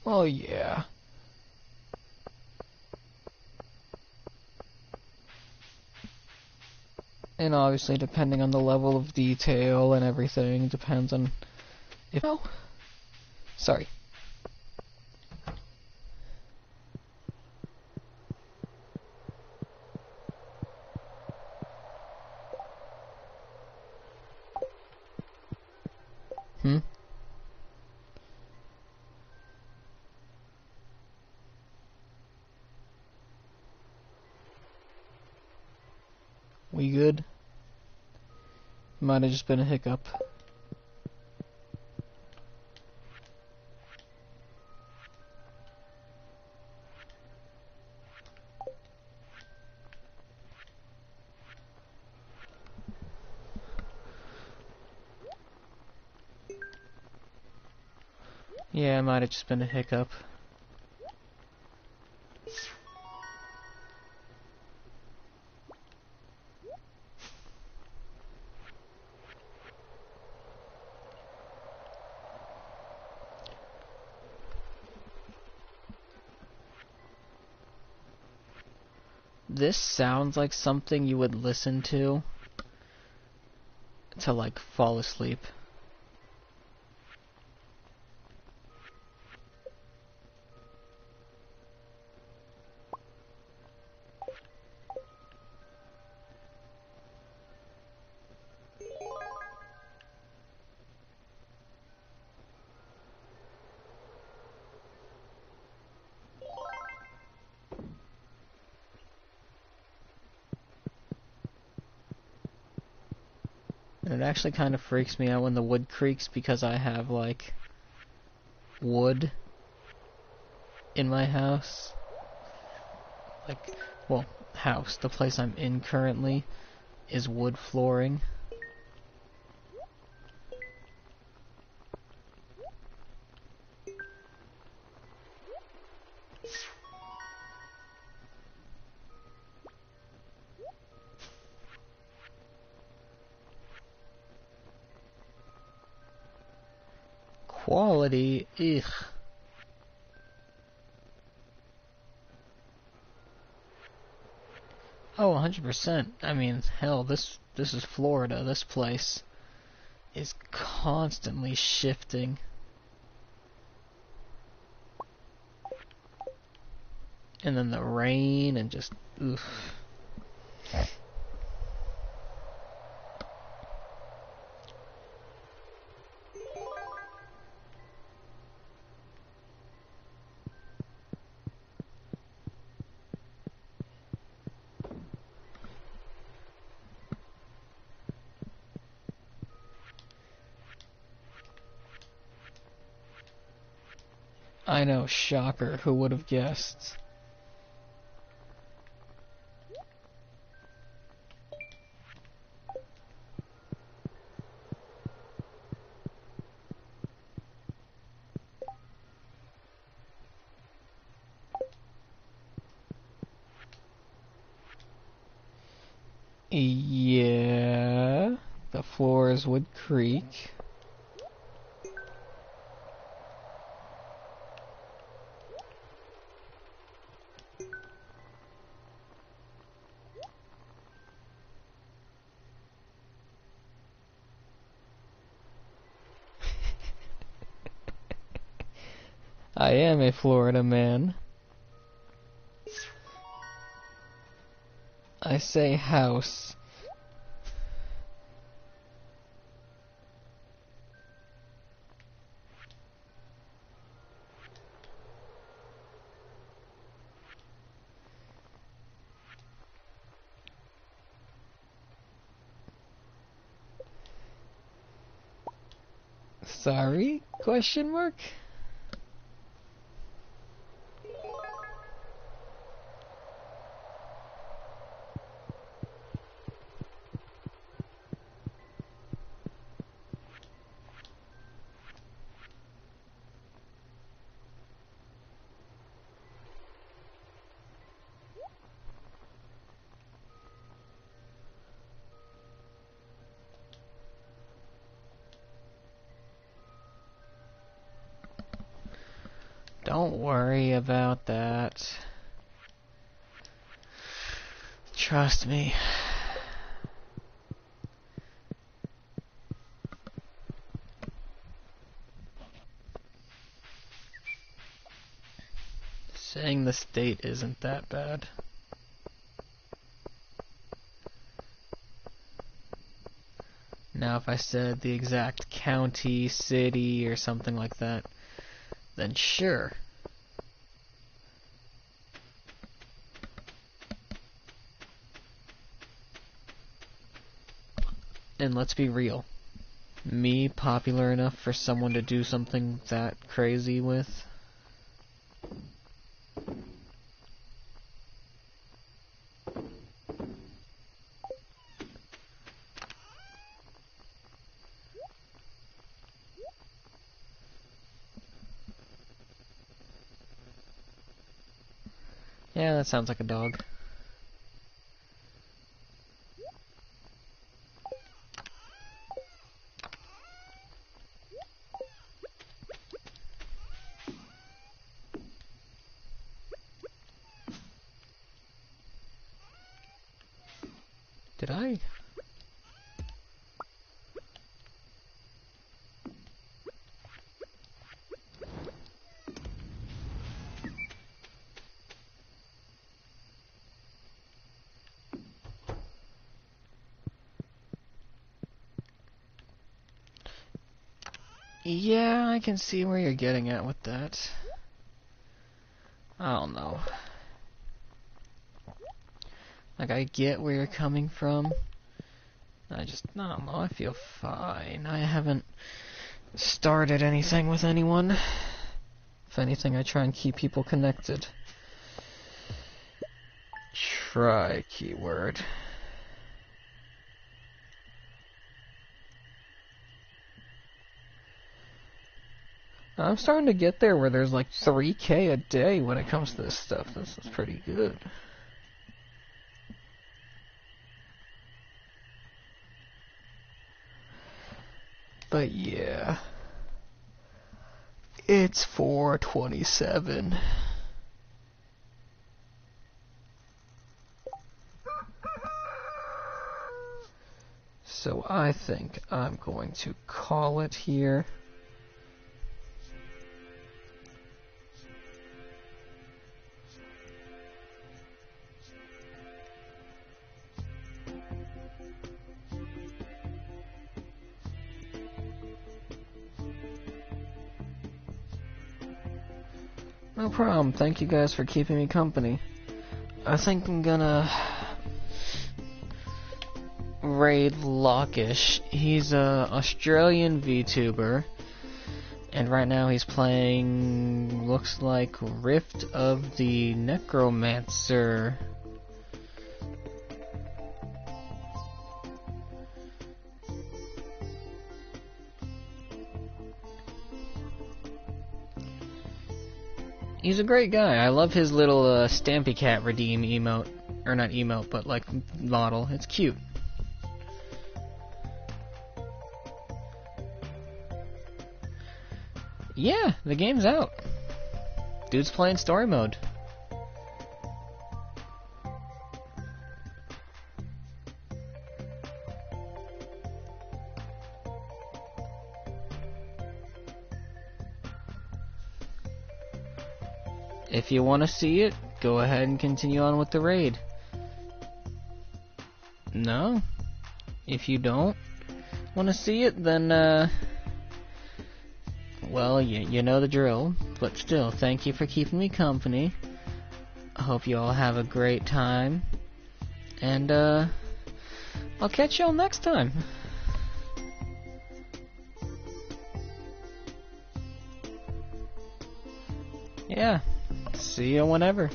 A: Oh yeah. And obviously, depending on the level of detail and everything, depends on if... Oh! Sorry. We good? Might have just been a hiccup. Yeah, it might have just been a hiccup. This sounds like something you would listen to like fall asleep. And it actually kind of freaks me out when the wood creaks because I have, like, wood in my house. Like, well, house. The place I'm in currently is wood flooring. Quality, ugh. Oh, 100%. I mean, hell, this is Florida. This place is constantly shifting. And then the rain and just, oof. I know, shocker, who would have guessed? Yeah, the floors would creak. I am a Florida man. I say house. Sorry? Question mark? Don't worry about that. Trust me. saying the state isn't that bad. Now if I said the exact county, city, or something like that, then sure. And let's be real. Me popular enough for someone to do something that crazy with? Yeah, that sounds like a dog. Did I? Yeah, I can see where you're getting at with that. I don't know. Like, I get where you're coming from. I don't know, I feel fine. I haven't started anything with anyone. If anything, I try and keep people connected. Try keyword. I'm starting to get there where there's like 3K a day when it comes to this stuff. This is pretty good. But yeah. It's 4:27. So I think I'm going to call it here. No problem. Thank you guys for keeping me company. I think I'm gonna raid Lockish. He's a Australian VTuber, and right now he's playing, looks like, Rift of the Necromancer. He's a great guy. I love his little Stampy Cat redeem emote. Or not emote, but like model. It's cute. Yeah, the game's out. Dude's playing story mode. If you want to see it, go ahead and continue on with the raid. No? If you don't want to see it, then, well, you know the drill. But still, thank you for keeping me company. I hope you all have a great time. And, I'll catch y'all next time. Yeah. See you whenever.